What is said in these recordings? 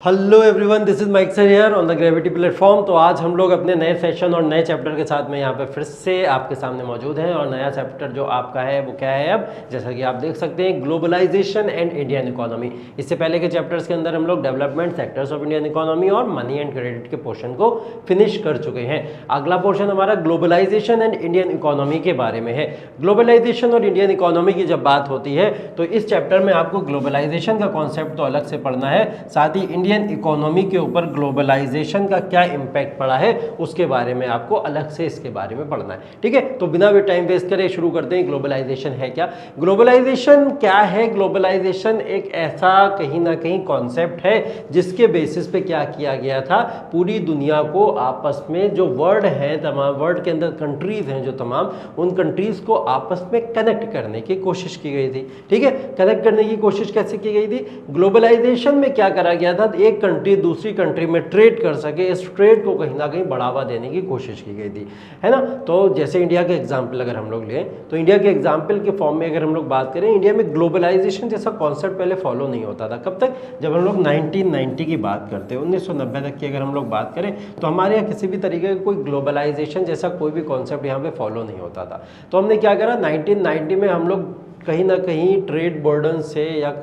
Hello everyone, this is Mike sir here on the Gravity platform. तो आज हम लोग अपने नए सेशन और नए चैप्टर के साथ में यहाँ पे फिर से आपके सामने मौजूद हैं। और नया चैप्टर जो आपका है वो क्या है, अब जैसा कि आप देख सकते हैं, ग्लोबलाइजेशन एंड इंडियन इकोनॉमी। इससे पहले के चैप्टर्स के अंदर हम लोग development sectors of Indian economy और मनी एंड क्रेडिट के पोर्शन को फिनिश कर चुके हैं। अगला पोर्शन हमारा ग्लोबलाइजेशन एंड इंडियन इकोनॉमी के बारे में है। ग्लोबलाइजेशन और इंडियन इकोनॉमी की जब बात होती है तो इस चैप्टर में आपको ग्लोबलाइजेशन का कॉन्सेप्ट तो अलग से पढ़ना है, साथ ही इंडियन इकोनॉमी के ऊपर ग्लोबलाइजेशन का क्या इंपैक्ट पड़ा है उसके बारे में आपको अलग से इसके बारे में पढ़ना है। ठीक है, तो बिना भी टाइम वेस्ट करे शुरू करते हैं। ग्लोबलाइजेशन है क्या? ग्लोबलाइजेशन क्या है? ग्लोबलाइजेशन एक ऐसा कहीं ना कहीं कॉन्सेप्ट है जिसके बेसिस पे क्या किया गया था, पूरी दुनिया को आपस में जो वर्ल्ड है, तमाम वर्ल्ड के अंदर कंट्रीज हैं जो तमाम, उन कंट्रीज को आपस में कनेक्ट करने की कोशिश की गई थी। ठीक है, कनेक्ट करने की कोशिश कैसे की गई थी? ग्लोबलाइजेशन में क्या करा गया था, एक कंट्री दूसरी कंट्री में ट्रेड कर सके, इस ट्रेड को कहीं ना कहीं बढ़ावा देने की कोशिश की गई थी, है ना। तो जैसे इंडिया के एग्जाम्पल अगर हम लोग लें तो इंडिया के एग्जाम्पल के फॉर्म में अगर हम लोग बात करें, इंडिया में ग्लोबलाइजेशन जैसा कॉन्सेप्ट पहले फॉलो नहीं होता था। कब तक? जब हम लोग 1990 की बात करते हैं, 1990 तक की अगर हम लोग बात करें तो हमारे यहाँ किसी भी तरीके का कोई ग्लोबलाइजेशन जैसा कोई भी कॉन्सेप्ट यहाँ पे फॉलो नहीं होता था। तो हमने क्या करा, 1990 में हम लोग कहीं ना कहीं ट्रेड बर्डन से या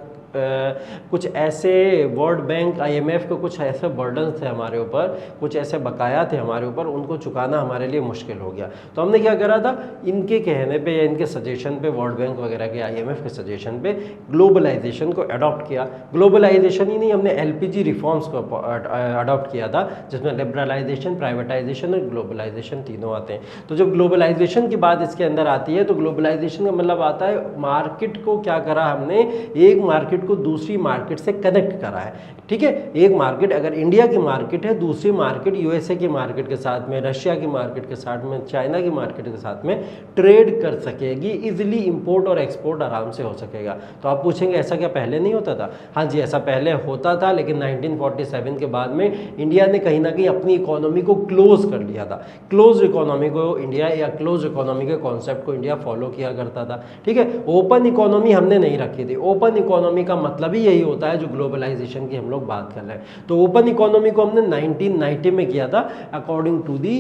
कुछ ऐसे वर्ल्ड बैंक, आईएमएफ के कुछ ऐसे बर्डन थे हमारे ऊपर, कुछ ऐसे बकाया थे हमारे ऊपर, उनको चुकाना हमारे लिए मुश्किल हो गया। तो हमने क्या करा था, इनके कहने पे या इनके सजेशन पे, वर्ल्ड बैंक वगैरह के, आईएमएफ के सजेशन पे ग्लोबलाइजेशन को अडॉप्ट किया। ग्लोबलाइजेशन ही नहीं, हमने एलपीजी रिफॉर्म्स को अडॉप्ट किया था, जिसमें लिबरलाइजेशन, प्राइवेटाइजेशन और ग्लोबलाइजेशन तीनों आते हैं। तो जब ग्लोबलाइजेशन की बात इसके अंदर आती है तो ग्लोबलाइजेशन का मतलब आता है मार्केट को क्या करा हमने, एक मार्केट को दूसरी मार्केट से कनेक्ट करा है। ठीक है, एक मार्केट अगर इंडिया की मार्केट है, दूसरी मार्केट यूएसए की मार्केट के साथ में, रशिया की मार्केट के साथ में, चाइना की मार्केट के साथ में ट्रेड कर सकेगी, इजीली इंपोर्ट और एक्सपोर्ट आराम से हो सकेगा। तो आप पूछेंगे ऐसा क्या पहले नहीं होता था? हाँ जी, ऐसा पहले होता था, लेकिन 1947 के बाद में इंडिया ने कहीं ना कहीं अपनी इकोनॉमी को क्लोज कर लिया था। क्लोज इकोनॉमी को इंडिया, या क्लोज इकोनॉमी के कॉन्सेप्ट को इंडिया फॉलो किया करता था। ठीक है, ओपन इकोनॉमी हमने नहीं रखी थी। ओपन इकोनॉमी का मतलब ही यही होता है जो ग्लोबलाइजेशन की हम लोग बात कर रहे हैं। तो ओपन इकोनॉमी को हमने 1990 में किया था, according to the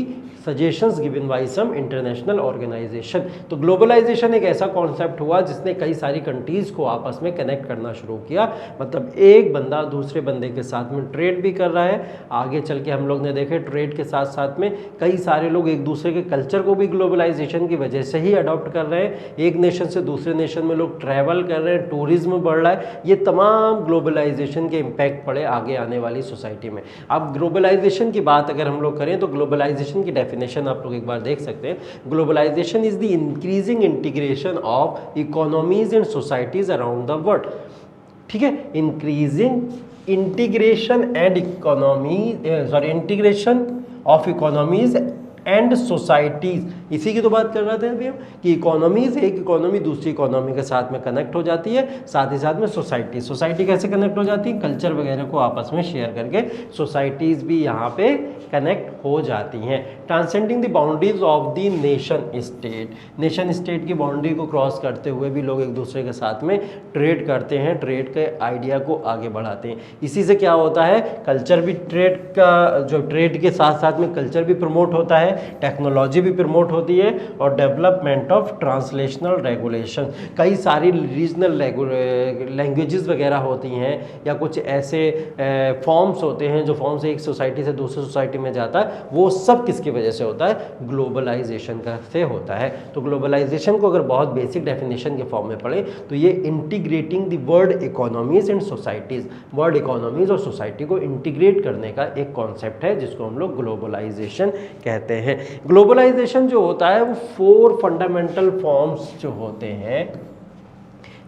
suggestions given by some international organisation. तो ग्लोबलाइजेशन एक ऐसा कॉन्सेप्ट हुआ जिसने कई सारी कंट्रीज को आपस में कनेक्ट करना शुरू किया। मतलब एक बंदा दूसरे बंदे के साथ में ट्रेड भी कर रहा है। आगे चल के हम लोग ने देखे ट्रेड के साथ साथ में कई सारे लोग एक दूसरे के कल्चर को भी ग्लोबलाइजेशन की वजह से ही अडॉप्ट कर रहे हैं। एक नेशन से दूसरे नेशन में लोग ट्रैवल कर रहे हैं, टूरिज्म बढ़ रहा है। ये तमाम ग्लोबलाइजेशन के इम्पैक्ट पड़े आगे आने वाली सोसाइटी में। अब ग्लोबलाइजेशन की बात अगर हम लोग करें तो ग्लोबलाइजेशन की डेफिनेशन आप लोग एक बार देख सकते हैं। Globalisation is the increasing integration of economies and societies around the world. ठीक है, increasing integration and economy, integration of economies and societies, इसी की तो बात कर रहे थे अभी हम, कि इकोनॉमीज, एक इकोनॉमी दूसरी इकोनॉमी के साथ में कनेक्ट हो जाती है, साथ ही साथ में सोसाइटी। सोसाइटी कैसे कनेक्ट हो जाती है? कल्चर वगैरह को आपस में शेयर करके सोसाइटीज भी यहाँ पे कनेक्ट हो जाती हैं। Transcending the boundaries of the nation state, nation state की बाउंड्री को क्रॉस करते हुए भी लोग एक दूसरे के साथ में ट्रेड करते हैं, ट्रेड के आइडिया को आगे बढ़ाते हैं। इसी से क्या होता है, कल्चर भी ट्रेड का, जो ट्रेड के साथ साथ में कल्चर भी प्रमोट होता है, टेक्नोलॉजी भी प्रमोट होती है, और डेवलपमेंट ऑफ ट्रांसलेशनल रेगुलेशन, कई सारी रीजनल लैंग्वेजेस वगैरह होती हैं, या कुछ ऐसे फॉर्म्स होते हैं जो फॉर्म से एक सोसाइटी से दूसरी सोसाइटी में जाता है, वो सब किसकी वजह से होता है? ग्लोबलाइजेशन का से होता है। तो ग्लोबलाइजेशन को अगर बहुत बेसिक डेफिनेशन के फॉर्म में पढ़े तो ये integrating the world economies and societies, world economies और सोसाइटी को इंटीग्रेट करने का एक कॉन्सेप्ट है जिसको हम लोग ग्लोबलाइजेशन कहते हैं। ग्लोबलाइजेशन जो होता है वो 4 फंडामेंटल फॉर्म्स जो होते हैं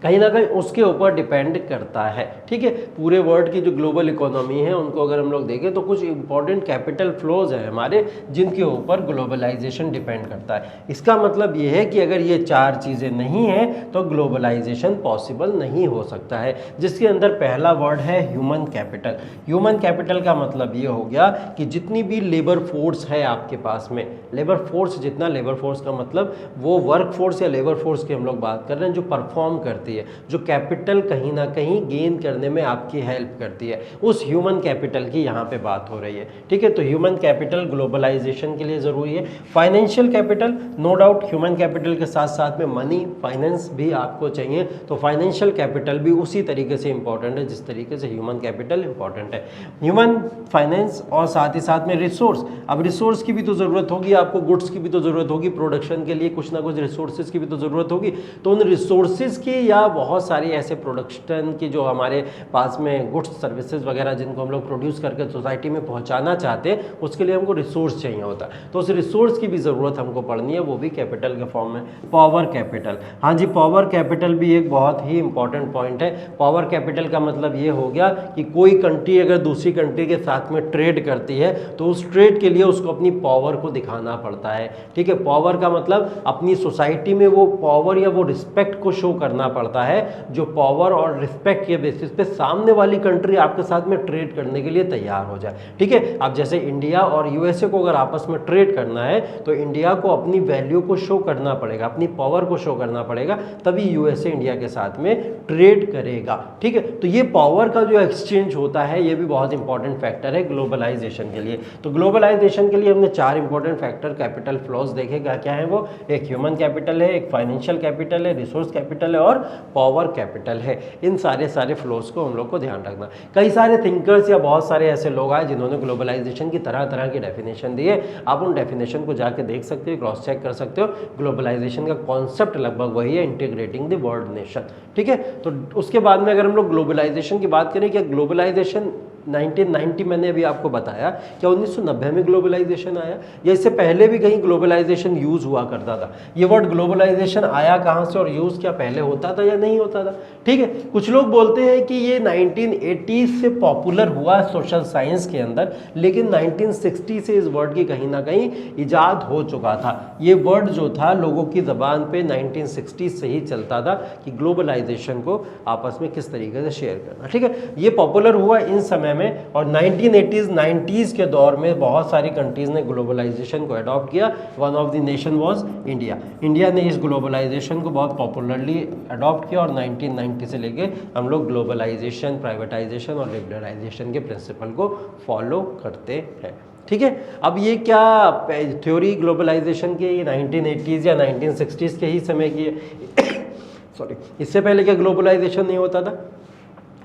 कहीं ना कहीं उसके ऊपर डिपेंड करता है। ठीक है, पूरे वर्ल्ड की जो ग्लोबल इकोनॉमी है उनको अगर हम लोग देखें तो कुछ इंपॉर्टेंट कैपिटल फ्लोज हैं हमारे जिनके ऊपर ग्लोबलाइजेशन डिपेंड करता है। इसका मतलब ये है कि अगर ये 4 चीज़ें नहीं हैं तो ग्लोबलाइजेशन पॉसिबल नहीं हो सकता है, जिसके अंदर पहला वर्ड है ह्यूमन कैपिटल। ह्यूमन कैपिटल का मतलब ये हो गया कि जितनी भी लेबर फोर्स है आपके पास में, लेबर फोर्स जितना, लेबर फोर्स का मतलब वो वर्क फोर्स या लेबर फोर्स की हम लोग बात कर रहे हैं जो परफॉर्म करती करती है, जो कैपिटल कहीं ना कहीं गेन करने में आपकी हेल्प करती है, उस ह्यूमन कैपिटल की यहाँ पे बात हो रही है। ठीक है, तो ह्यूमन कैपिटल ग्लोबलाइजेशन के लिए ज़रूरी है। Financial capital, no doubt human capital के साथ साथ में मनी, फाइनेंस भी आपको चाहिए, तो फाइनेंशियल कैपिटल भी उसी तरीके से इंपॉर्टेंट है जिस तरीके से ह्यूमन कैपिटल इंपॉर्टेंट है। ह्यूमन, फाइनेंस और साथ ही साथ में रिसोर्स। अब रिसोर्स की भी तो ज़रूरत होगी आपको, गुड्स की भी तो ज़रूरत होगी, प्रोडक्शन के लिए कुछ ना कुछ रिसोर्सेज की भी तो ज़रूरत होगी। तो उन रिसोर्सेज की या बहुत सारी ऐसे प्रोडक्शन की जो हमारे पास में गुड्स सर्विसेज वगैरह जिनको हम लोग प्रोड्यूस करके सोसाइटी में पहुंचाना चाहते हैं, उसके लिए हमको रिसोर्स चाहिए होता है। तो उस रिसोर्स की भी ज़रूरत हमको पड़नी है, वो भी कैपिटल के फॉर्म में। पावर कैपिटल, हाँ जी, पावर कैपिटल भी एक बहुत ही इंपॉर्टेंट पॉइंट है। पावर कैपिटल का मतलब ये हो गया कि कोई कंट्री अगर दूसरी कंट्री के साथ में ट्रेड करती है तो उस ट्रेड के लिए उसको अपनी पावर को दिखाना पड़ता है। ठीक है, पावर का मतलब अपनी सोसाइटी में वो पावर या वो रिस्पेक्ट को शो करना पड़ता है, जो पावर और रिस्पेक्ट के बेसिस पे सामने वाली कंट्री आपके साथ में ट्रेड करने के लिए तैयार हो जाए। ठीक है, अब जैसे इंडिया और यूएसए को अगर आपस में ट्रेड करना है तो इंडिया को अपनी वैल्यू को शो करना पड़ेगा, अपनी पावर को शो करना पड़ेगा, तभी यूएसए इंडिया के साथ में ट्रेड करेगा। ठीक है, तो ये पावर का जो एक्सचेंज होता है ये भी बहुत इंपॉर्टेंट फैक्टर है ग्लोबलाइजेशन के लिए। तो ग्लोबलाइजेशन के लिए हमने 4 इंपॉर्टेंट फैक्टर कैपिटल फ्लोज देखेगा, क्या है वो? एक ह्यूमन कैपिटल है, एक फाइनेंशियल कैपिटल है, रिसोर्स कैपिटल है और पावर कैपिटल है। इन सारे फ्लोज को हम लोग को ध्यान रखना। कई सारे थिंकर्स या बहुत सारे ऐसे लोग आए जिन्होंने ग्लोबलाइजेशन की तरह तरह की डेफिनेशन दी है। आप उन डेफिनेशन को जाके देख सकते हो, क्रॉस चेक कर सकते हो। ग्लोबलाइजेशन का कॉन्सेप्ट लगभग वही है, इंटीग्रेटिंग द वर्ल्ड नेशन। ठीक है, तो उसके बाद में अगर हम लोग ग्लोबलाइजेशन की बात करें, क्या ग्लोबलाइजेशन 1990 मैंने अभी आपको बताया, क्या 1990 में ग्लोबलाइजेशन आया या इससे पहले भी कहीं ग्लोबलाइजेशन यूज हुआ करता था? ये वर्ड ग्लोबलाइजेशन आया कहाँ से और यूज क्या पहले होता था या नहीं होता था? ठीक है, कुछ लोग बोलते हैं कि ये 1980 से पॉपुलर हुआ सोशल साइंस के अंदर, लेकिन 1960 से इस वर्ड की कहीं ना कहीं इजाद हो चुका था। ये वर्ड जो था लोगों की ज़बान पे 1960 से ही चलता था कि ग्लोबलाइजेशन को आपस में किस तरीके से शेयर करना। ठीक है, ये पॉपुलर हुआ इन समय में और 1980s 90s के दौर में बहुत सारी कंट्रीज ने ग्लोबलाइजेशन को अडॉप्ट किया। One of the nation was India. India ने इस ग्लोबलाइजेशन को बहुत पॉपुलरली अडॉप्ट किया और 1990 से लेके हम लोग ग्लोबलाइजेशन, प्राइवेटाइजेशन और लिबरलाइजेशन के प्रिंसिपल को फॉलो करते हैं। ठीक है, अब ये क्या थ्योरी ग्लोबलाइजेशन की 1980s या 1960s के ही समय की है? सॉरी, इससे पहले क्या ग्लोबलाइजेशन नहीं होता था?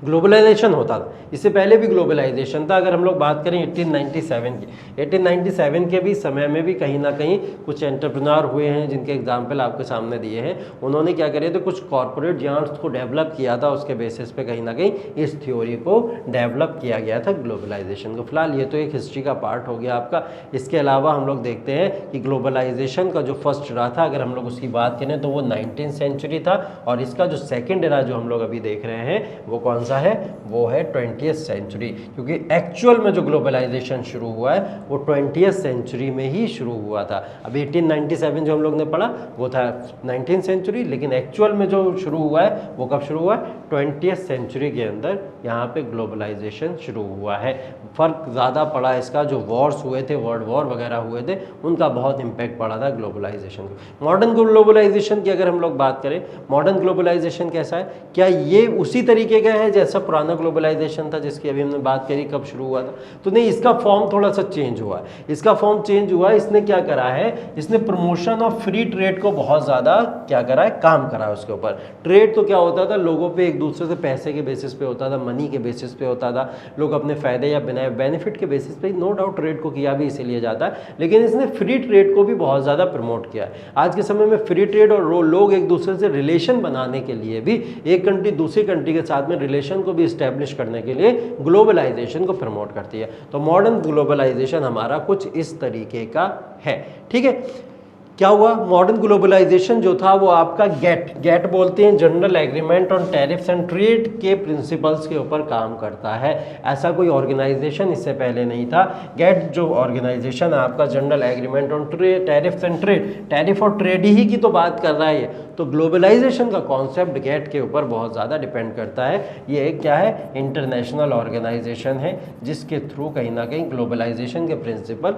ग्लोबलाइजेशन होता था, इससे पहले भी ग्लोबलाइजेशन था। अगर हम लोग बात करें 1897 की, 1897 के भी समय में भी कहीं ना कहीं कुछ एंटरप्रेन्योर हुए हैं जिनके एग्जाम्पल आपके सामने दिए हैं। उन्होंने क्या करे थे, कुछ कॉर्पोरेट जायंट्स को डेवलप किया था, उसके बेसिस पे कहीं ना कहीं इस थ्योरी को डेवलप किया गया था ग्लोबलाइजेशन को। फिलहाल ये तो एक हिस्ट्री का पार्ट हो गया आपका। इसके अलावा हम लोग देखते हैं कि ग्लोबलाइजेशन का जो फर्स्ट एरा था, अगर हम लोग उसकी बात करें तो वो 19th सेंचुरी था और इसका जो सेकेंड एरा जो हम लोग अभी देख रहे हैं वो कौन सा है? वो है 20th सेंचुरी, क्योंकि एक्चुअल में जो ग्लोबलाइजेशन शुरू हुआ है वो 20th सेंचुरी में ही शुरू हुआ था। अब 1897 जो हम लोग ने पढ़ा वो था 19th सेंचुरी, लेकिन एक्चुअल में जो शुरू हुआ है वो कब शुरू हुआ है? 20th सेंचुरी के अंदर यहाँ पे ग्लोबलाइजेशन शुरू हुआ है। फर्क ज़्यादा पड़ा इसका, जो वॉर्स हुए थे, वर्ल्ड वॉर वगैरह हुए थे, उनका बहुत इम्पैक्ट पड़ा था ग्लोबलाइजेशन को। मॉडर्न ग्लोबलाइजेशन की अगर हम लोग बात करें, मॉडर्न ग्लोबलाइजेशन कैसा है? क्या ये उसी तरीके का है जैसा पुराना ग्लोबलाइजेशन था जिसकी अभी हमने बात करी, कब शुरू हुआ था? तो नहीं, इसका फॉर्म थोड़ा सा चेंज हुआ है। इसका फॉर्म चेंज हुआ है, इसने क्या करा है, इसने प्रमोशन ऑफ फ्री ट्रेड को बहुत ज़्यादा क्या करा है, काम करा है उसके ऊपर। ट्रेड तो क्या होता था, लोगों पे एक दूसरे से पैसे के बेसिस पे होता था, मनी के बेसिस पे होता था, लोग अपने फ़ायदे या बेनिफिट के बेसिस पे, नो डाउट ट्रेड को किया भी इसीलिए जाता है, लेकिन इसने फ्री ट्रेड को भी बहुत ज़्यादा प्रमोट किया है। आज के समय में फ्री ट्रेड और लोग एक दूसरे से रिलेशन बनाने के लिए भी, एक कंट्री दूसरी कंट्री के साथ में रिलेशन को भी इस्टेब्लिश करने के लिए ग्लोबलाइजेशन को प्रमोट करती है। तो मॉडर्न ग्लोबलाइजेशन हमारा कुछ इस तरीके का है। ठीक है, क्या हुआ? मॉडर्न ग्लोबलाइजेशन जो था वो आपका गेट बोलते हैं, general agreement on tariffs and trade के प्रिंसिपल्स के ऊपर काम करता है। ऐसा कोई ऑर्गेनाइजेशन इससे पहले नहीं था। गेट जो ऑर्गेनाइजेशन है आपका, general agreement on tariffs and trade, tariff और ट्रेड ही की तो बात कर रहा है। तो ग्लोबलाइजेशन का कॉन्सेप्ट गेट के ऊपर बहुत ज़्यादा डिपेंड करता है। ये एक क्या है, इंटरनेशनल ऑर्गेनाइजेशन है जिसके थ्रू कहीं ना कहीं ग्लोबलाइजेशन के प्रिंसिपल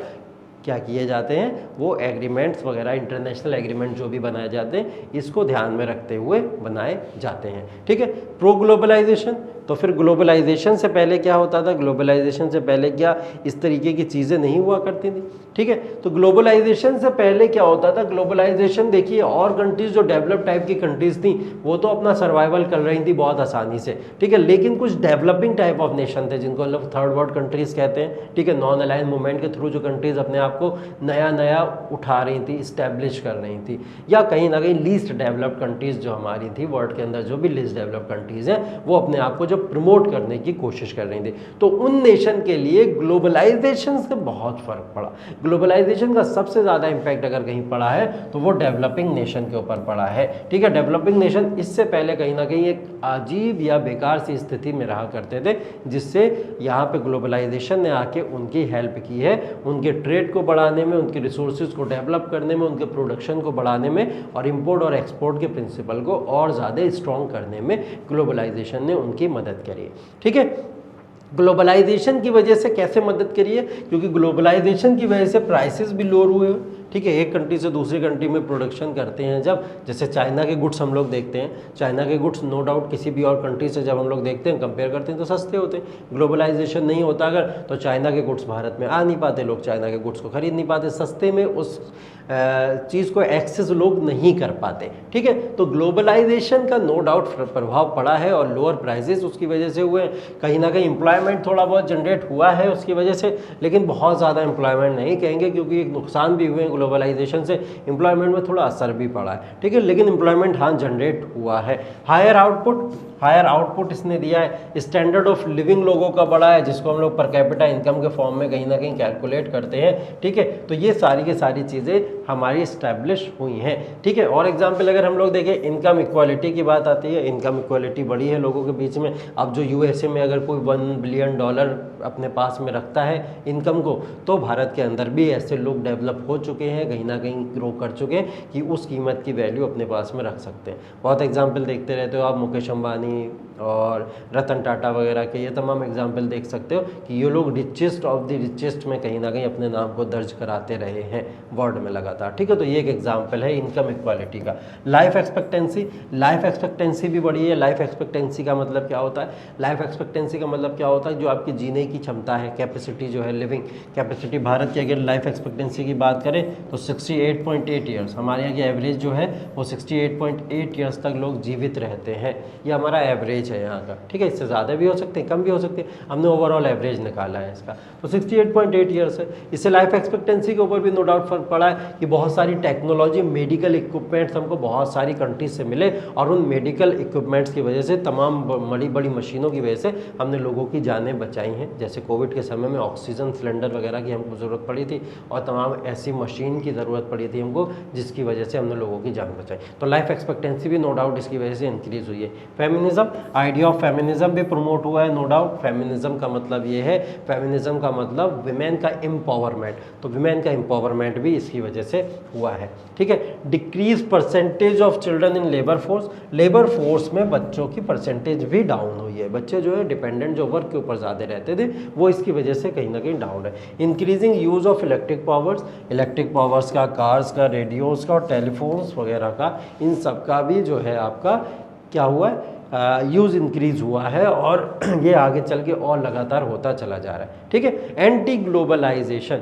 क्या किए जाते हैं, वो एग्रीमेंट्स वगैरह, इंटरनेशनल एग्रीमेंट जो भी बनाए जाते हैं, इसको ध्यान में रखते हुए बनाए जाते हैं। ठीक है। प्रो ग्लोबलाइजेशन, तो फिर ग्लोबलाइजेशन से पहले क्या होता था, ग्लोबलाइजेशन से पहले क्या इस तरीके की चीज़ें नहीं हुआ करती थी। ठीक है। तो ग्लोबलाइजेशन से पहले क्या होता था, ग्लोबलाइजेशन देखिए, और कंट्रीज जो डेवलप टाइप की कंट्रीज थी वो तो अपना सर्वाइवल कर रही थी बहुत आसानी से। ठीक है। लेकिन कुछ डेवलपिंग टाइप ऑफ नेशन थे जिनको लोग थर्ड वर्ल्ड कंट्रीज कहते हैं। ठीक है। नॉन अलाइन मूवमेंट के थ्रू जो कंट्रीज अपने आप को नया नया उठा रही थी, इस्टेब्लिश कर रही थी, या कहीं ना कहीं लीस्ट डेवलप्ड कंट्रीज जो हमारी थी वर्ल्ड के अंदर, जो भी लीस्ट डेवलप्ड कंट्रीज हैं, वो अपने आप को जो प्रमोट करने की कोशिश कर रही थी। तो उन नेशन के लिए ग्लोबलाइजेशन से बहुत फर्क पड़ा। ग्लोबलाइजेशन का सबसे ज़्यादा इंपैक्ट अगर कहीं पड़ा है तो वो डेवलपिंग नेशन के ऊपर पड़ा है। ठीक है। डेवलपिंग नेशन इससे पहले कहीं ना कहीं एक अजीब या बेकार सी स्थिति में रहा करते थे, जिससे यहाँ पे ग्लोबलाइजेशन ने आके उनकी हेल्प की है, उनके ट्रेड को बढ़ाने में, उनके रिसोर्सेज को डेवलप करने में, उनके प्रोडक्शन को बढ़ाने में, और इंपोर्ट और एक्सपोर्ट के प्रिंसिपल को और ज़्यादा स्ट्रॉन्ग करने में ग्लोबलाइजेशन ने उनकी मदद करी। ठीक है। ग्लोबलाइजेशन की वजह से कैसे मदद करी है, क्योंकि ग्लोबलाइजेशन की वजह से प्राइसेस भी लोअर हुए। ठीक है। एक कंट्री से दूसरी कंट्री में प्रोडक्शन करते हैं जब, जैसे चाइना के गुड्स हम लोग देखते हैं, चाइना के गुड्स नो डाउट किसी भी और कंट्री से जब हम लोग देखते हैं, कंपेयर करते हैं, तो सस्ते होते हैं। ग्लोबलाइजेशन नहीं होता अगर, तो चाइना के गुड्स भारत में आ नहीं पाते, लोग चाइना के गुड्स को खरीद नहीं पाते, सस्ते में उस चीज़ को एक्सेस लोग नहीं कर पाते। ठीक है। तो ग्लोबलाइजेशन का नो डाउट प्रभाव पड़ा है, और लोअर प्राइसेस उसकी वजह से हुए। कहीं ना कहीं एम्प्लॉयमेंट थोड़ा बहुत जनरेट हुआ है उसकी वजह से, लेकिन बहुत ज़्यादा एम्प्लॉयमेंट नहीं कहेंगे, क्योंकि एक नुकसान भी हुए ग्लोबलाइजेशन से, एम्प्लॉयमेंट में थोड़ा असर भी पड़ा है। ठीक है। लेकिन एम्प्लॉयमेंट हाँ जनरेट हुआ है। हायर आउटपुट इसने दिया है। स्टैंडर्ड ऑफ लिविंग लोगों का बढ़ा है, जिसको हम लोग पर कैपिटा इनकम के फॉर्म में कहीं ना कहीं कैलकुलेट करते हैं। ठीक है। तो ये सारी की सारी चीज़ें हमारी इस्टेब्लिश हुई हैं। ठीक है। और एग्जाम्पल अगर हम लोग देखें, इनकम इक्वालिटी की बात आती है, इनकम इक्वालिटी बढ़ी है लोगों के बीच में। अब जो यूएसए में अगर कोई $1 बिलियन अपने पास में रखता है इनकम को, तो भारत के अंदर भी ऐसे लोग डेवलप हो चुके हैं, कहीं ना कहीं ग्रो कर चुके हैं कि उस कीमत की वैल्यू अपने पास में रख सकते हैं। बहुत एग्जाम्पल देखते रहते हो आप, मुकेश अंबानी और रतन टाटा वगैरह के, ये तमाम एग्जाम्पल देख सकते हो कि ये लोग रिचेस्ट ऑफ द रिचेस्ट में कहीं ना कहीं अपने नाम को दर्ज कराते रहे हैं वर्ल्ड में लगातार। ठीक है। तो ये एक एग्जाम्पल है इनकम इक्वालिटी का। लाइफ एक्सपेक्टेंसी भी बढ़ी है। लाइफ एक्सपेक्टेंसी का मतलब क्या होता है, लाइफ एक्सपेक्टेंसी का मतलब क्या होता है, जो आपकी जीने की क्षमता है, कैपेसिटी जो है, लिविंग कैपेसिटी। भारत की अगर लाइफ एक्सपेक्टेंसी की बात करें तो 68.8 ईयर्स, हमारे यहाँ की एवरेज जो है वो 68.8 ईयर्स तक लोग जीवित रहते हैं। ये हमारा एवरेज है यहाँ का। ठीक है। इससे ज़्यादा भी हो सकते हैं, कम भी हो सकते हैं, हमने ओवरऑल एवरेज निकाला है इसका। तो 68.8 ईयर्स है। इससे लाइफ एक्सपेक्टेंसी के ऊपर भी नो डाउट फर्क पड़ा है कि बहुत सारी टेक्नोलॉजी, मेडिकल इक्विपमेंट्स हमको बहुत सारी कंट्रीज से मिले, और उन मेडिकल इक्विपमेंट्स की वजह से, तमाम बड़ी बड़ी मशीनों की वजह से हमने लोगों की जानें बचाई हैं। जैसे कोविड के समय में ऑक्सीजन सिलेंडर वगैरह की हमको ज़रूरत पड़ी थी, और तमाम ऐसी मशीन की ज़रूरत पड़ी थी हमको, जिसकी वजह से हमने लोगों की जान बचाई। तो लाइफ एक्सपेक्टेंसी भी नो डाउट इसकी वजह से इंक्रीज हुई है। फेमिनिज्म, आइडिया ऑफ फेमिनिज्म भी प्रमोट हुआ है नो डाउट। फेमिनिज्म का मतलब ये है, फेमिनिज्म का मतलब विमेन का एम्पावरमेंट, तो विमेन का एम्पावरमेंट भी इसकी वजह से हुआ है। ठीक है। Decrease percentage of children in labour force, labour force में बच्चों की परसेंटेज भी डाउन हुई है। बच्चे जो है डिपेंडेंट जो वर्क के ऊपर ज़्यादा रहते थे, वो इसकी वजह से कहीं ना कहीं डाउन है। Increasing use of electric powers का, कार्स का, रेडियोज़ का और टेलीफोन्स वगैरह का, इन सब का भी जो है आपका क्या हुआ है, यूज़ इंक्रीज हुआ है, और ये आगे चल के और लगातार होता चला जा रहा है। ठीक है। एंटी ग्लोबलाइजेशन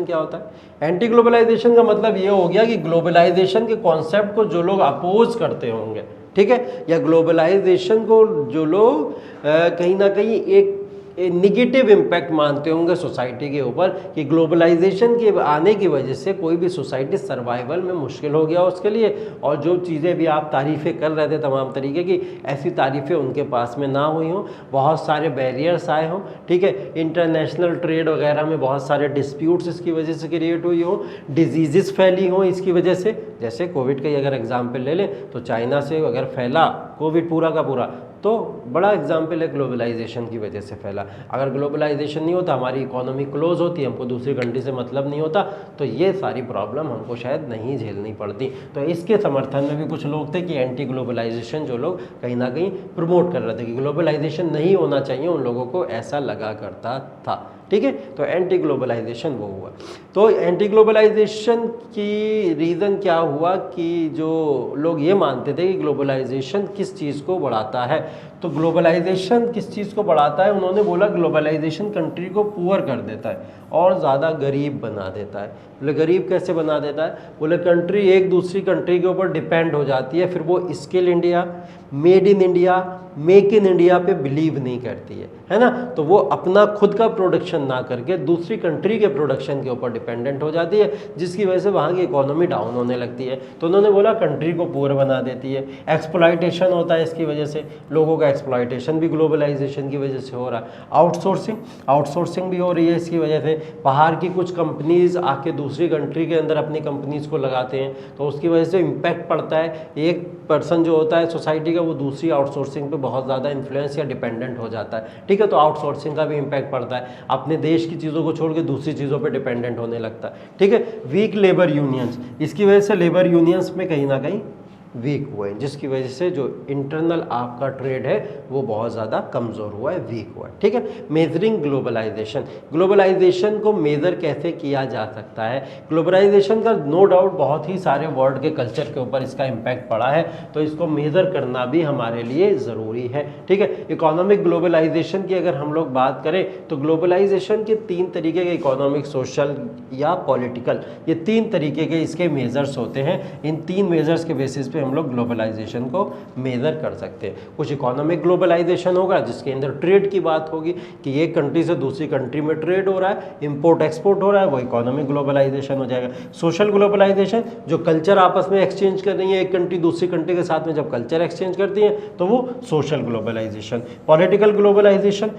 क्या होता है, एंटी ग्लोबलाइजेशन का मतलब ये हो गया कि ग्लोबलाइजेशन के कॉन्सेप्ट को जो लोग अपोज करते होंगे, ठीक है, या ग्लोबलाइजेशन को जो लोग कहीं ना कहीं एक निगेटिव इम्पैक्ट मानते होंगे सोसाइटी के ऊपर, कि ग्लोबलाइजेशन के आने की वजह से कोई भी सोसाइटी सर्वाइवल में मुश्किल हो गया उसके लिए, और जो चीज़ें भी आप तारीफ़ें कर रहे थे तमाम तरीके की, ऐसी तारीफ़ें उनके पास में ना हुई हों, बहुत सारे बैरियर्स आए हों। ठीक है। इंटरनेशनल ट्रेड वगैरह में बहुत सारे डिस्प्यूट्स इसकी वजह से क्रिएट हुई हों, डिजीज़ फैली हों इसकी वजह से। जैसे कोविड का ही अगर एग्जाम्पल ले लें, तो चाइना से अगर फैला कोविड पूरा का पूरा, तो बड़ा एग्जाम्पल है ग्लोबलाइजेशन की वजह से फैला। अगर ग्लोबलाइजेशन नहीं होता, हमारी इकोनॉमी क्लोज होती, हमको दूसरी कंट्री से मतलब नहीं होता, तो ये सारी प्रॉब्लम हमको शायद नहीं झेलनी पड़ती। तो इसके समर्थन में भी कुछ लोग थे कि एंटी ग्लोबलाइजेशन जो लोग कहीं ना कहीं प्रमोट कर रहे थे कि ग्लोबलाइजेशन नहीं होना चाहिए, उन लोगों को ऐसा लगा करता था। ठीक है। तो एंटी ग्लोबलाइजेशन वो हुआ। तो एंटी ग्लोबलाइजेशन की रीज़न क्या हुआ कि जो लोग ये मानते थे कि ग्लोबलाइजेशन किस चीज़ को बढ़ाता है, तो ग्लोबलाइजेशन किस चीज़ को बढ़ाता है, उन्होंने बोला ग्लोबलाइजेशन कंट्री को पुअर कर देता है और ज़्यादा गरीब बना देता है। बोले गरीब कैसे बना देता है, बोले कंट्री एक दूसरी कंट्री के ऊपर डिपेंड हो जाती है, फिर वो skill India, made in India, make in India पे बिलीव नहीं करती है ना। तो वो अपना खुद का प्रोडक्शन ना करके दूसरी कंट्री के प्रोडक्शन के ऊपर डिपेंडेंट हो जाती है, जिसकी वजह से वहाँ की इकोनॉमी डाउन होने लगती है। तो उन्होंने बोला कंट्री को पुअर बना देती है। एक्सप्लॉयटेशन होता है इसकी वजह से, लोगों का एक्सप्लॉयटेशन भी ग्लोबलाइजेशन की वजह से हो रहा है। आउटसोर्सिंग भी हो रही है इसकी वजह से। बाहर की कुछ कंपनीज आके दूसरी कंट्री के अंदर अपनी कंपनीज को लगाते हैं, तो उसकी वजह से इम्पैक्ट पड़ता है। एक पर्सन जो होता है सोसाइटी का, वो दूसरी आउटसोर्सिंग पे बहुत ज़्यादा इन्फ्लुएंस या डिपेंडेंट हो जाता है, ठीक है। तो आउटसोर्सिंग का भी इम्पैक्ट पड़ता है, अपने देश की चीज़ों को छोड़ के दूसरी चीज़ों पे डिपेंडेंट होने लगता है, ठीक है। वीक लेबर यूनियंस, इसकी वजह से लेबर यूनियंस में कहीं ना कहीं वीक हुए हैं, जिसकी वजह से जो इंटरनल आपका ट्रेड है वो बहुत ज़्यादा कमज़ोर हुआ है, वीक हुआ है, ठीक है। मेजरिंग ग्लोबलाइजेशन को मेज़र कैसे किया जा सकता है। ग्लोबलाइजेशन का नो डाउट बहुत ही सारे वर्ल्ड के कल्चर के ऊपर इसका इम्पैक्ट पड़ा है, तो इसको मेज़र करना भी हमारे लिए ज़रूरी है, ठीक है। इकोनॉमिक ग्लोबलाइजेशन की अगर हम लोग बात करें तो ग्लोबलाइजेशन के 3 तरीके के, इकोनॉमिक, सोशल या पॉलिटिकल, ये 3 तरीके के इसके मेजर्स होते हैं। इन 3 मेजर्स के बेसिस पे हम लोग ग्लोबलाइजेशन को मेजर कर सकते हैं। कुछ इकोनॉमिक ग्लोबलाइजेशन होगा जिसके अंदर ट्रेड की बात होगी कि एक कंट्री से दूसरी कंट्री में ट्रेड हो रहा है, इंपोर्ट एक्सपोर्ट हो रहा है, वो इकोनॉमिक ग्लोबलाइजेशन हो जाएगा। सोशल ग्लोबलाइजेशन, जो कल्चर आपस में एक्सचेंज कर रही है एक कंट्री दूसरी कंट्री के साथ में जब कल्चर एक्सचेंज करती है तो वो सोशल ग्लोबलाइजेशन। पॉलिटिकल ग्लोबलाइजेशन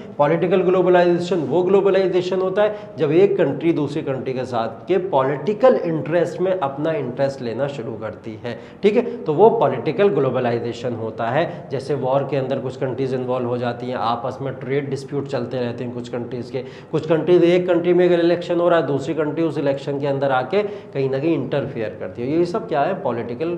वो ग्लोबलाइजेशन होता है जब एक कंट्री दूसरी कंट्री के साथ के पॉलिटिकल इंटरेस्ट में अपना इंटरेस्ट लेना शुरू करती है, ठीक है। तो वो पॉलिटिकल ग्लोबलाइजेशन होता है। जैसे वॉर के अंदर कुछ कंट्रीज इन्वॉल्व हो जाती हैं, आपस में ट्रेड डिस्प्यूट चलते रहते हैं कुछ कंट्रीज़ के। कुछ कंट्रीज, एक कंट्री में अगर इलेक्शन हो रहा है दूसरी कंट्री उस इलेक्शन के अंदर आके कहीं ना कहीं इंटरफेयर करती है। ये सब क्या है, पॉलिटिकल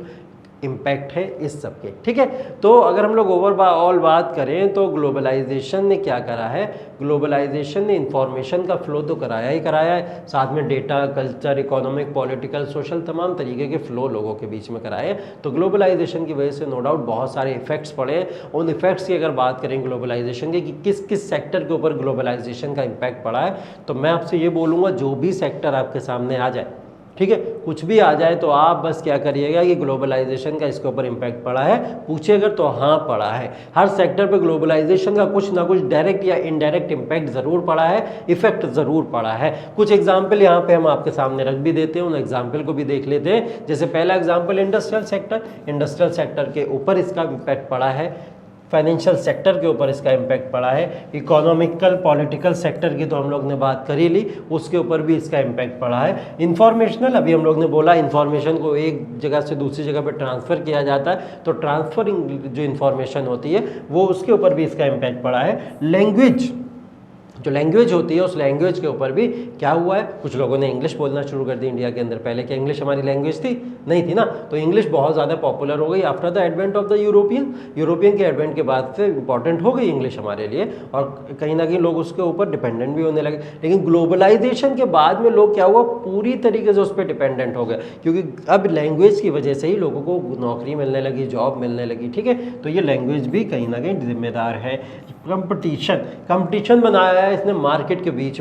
इम्पैक्ट है इस सब के, ठीक है। तो अगर हम लोग ओवरऑल बात करें तो ग्लोबलाइजेशन ने क्या करा है, ग्लोबलाइजेशन ने इंफॉर्मेशन का फ्लो तो कराया ही कराया है, साथ में data, culture, economic, political, social, तमाम तरीके के फ्लो लोगों के बीच में कराए हैं। तो ग्लोबलाइजेशन की वजह से नो डाउट बहुत सारे इफेक्ट्स पड़े हैं। उन इफेक्ट्स की अगर बात करें ग्लोबलाइजेशन के कि किस किस सेक्टर के ऊपर ग्लोबलाइजेशन का इम्पैक्ट पड़ा है, तो मैं आपसे ये बोलूँगा जो भी सेक्टर आपके सामने आ जाए, ठीक है, कुछ भी आ जाए तो आप बस क्या करिएगा कि ग्लोबलाइजेशन का इसके ऊपर इम्पैक्ट पड़ा है, पूछिएगा तो हाँ पड़ा है। हर सेक्टर पे ग्लोबलाइजेशन का कुछ ना कुछ डायरेक्ट या इनडायरेक्ट इम्पैक्ट ज़रूर पड़ा है, इफेक्ट ज़रूर पड़ा है। कुछ एग्जाम्पल यहाँ पे हम आपके सामने रख भी देते हैं, उन एग्जाम्पल को भी देख लेते हैं। जैसे पहला एग्जाम्पल इंडस्ट्रियल सेक्टर के ऊपर इसका इम्पैक्ट पड़ा है, फाइनेंशियल सेक्टर के ऊपर इसका इम्पैक्ट पड़ा है, इकोनॉमिकल पॉलिटिकल सेक्टर की तो हम लोग ने बात कर ही ली, उसके ऊपर भी इसका इम्पैक्ट पड़ा है। इंफॉर्मेशनल, अभी हम लोग ने बोला इंफॉर्मेशन को एक जगह से दूसरी जगह पे ट्रांसफ़र किया जाता है, तो ट्रांसफरिंग जो इंफॉर्मेशन होती है वो उसके ऊपर भी इसका इम्पैक्ट पड़ा है। लैंग्वेज, जो लैंग्वेज होती है उस लैंग्वेज के ऊपर भी क्या हुआ है, कुछ लोगों ने इंग्लिश बोलना शुरू कर दी इंडिया के अंदर। पहले क्या इंग्लिश हमारी लैंग्वेज थी? नहीं थी ना। तो इंग्लिश बहुत ज़्यादा पॉपुलर हो गई after the advent of the European के एडवेंट के बाद से इंपॉर्टेंट हो गई इंग्लिश हमारे लिए, और कहीं ना कहीं लोग उसके ऊपर डिपेंडेंट भी होने लगे। लेकिन ग्लोबलाइजेशन के बाद में लोग क्या हुआ, पूरी तरीके से उस पर डिपेंडेंट हो गए, क्योंकि अब लैंग्वेज की वजह से ही लोगों को नौकरी मिलने लगी, जॉब मिलने लगी, ठीक है। तो ये लैंग्वेज भी कहीं ना कहीं जिम्मेदार है। कंपटीशन बनाया है इसने मार्केट के बीच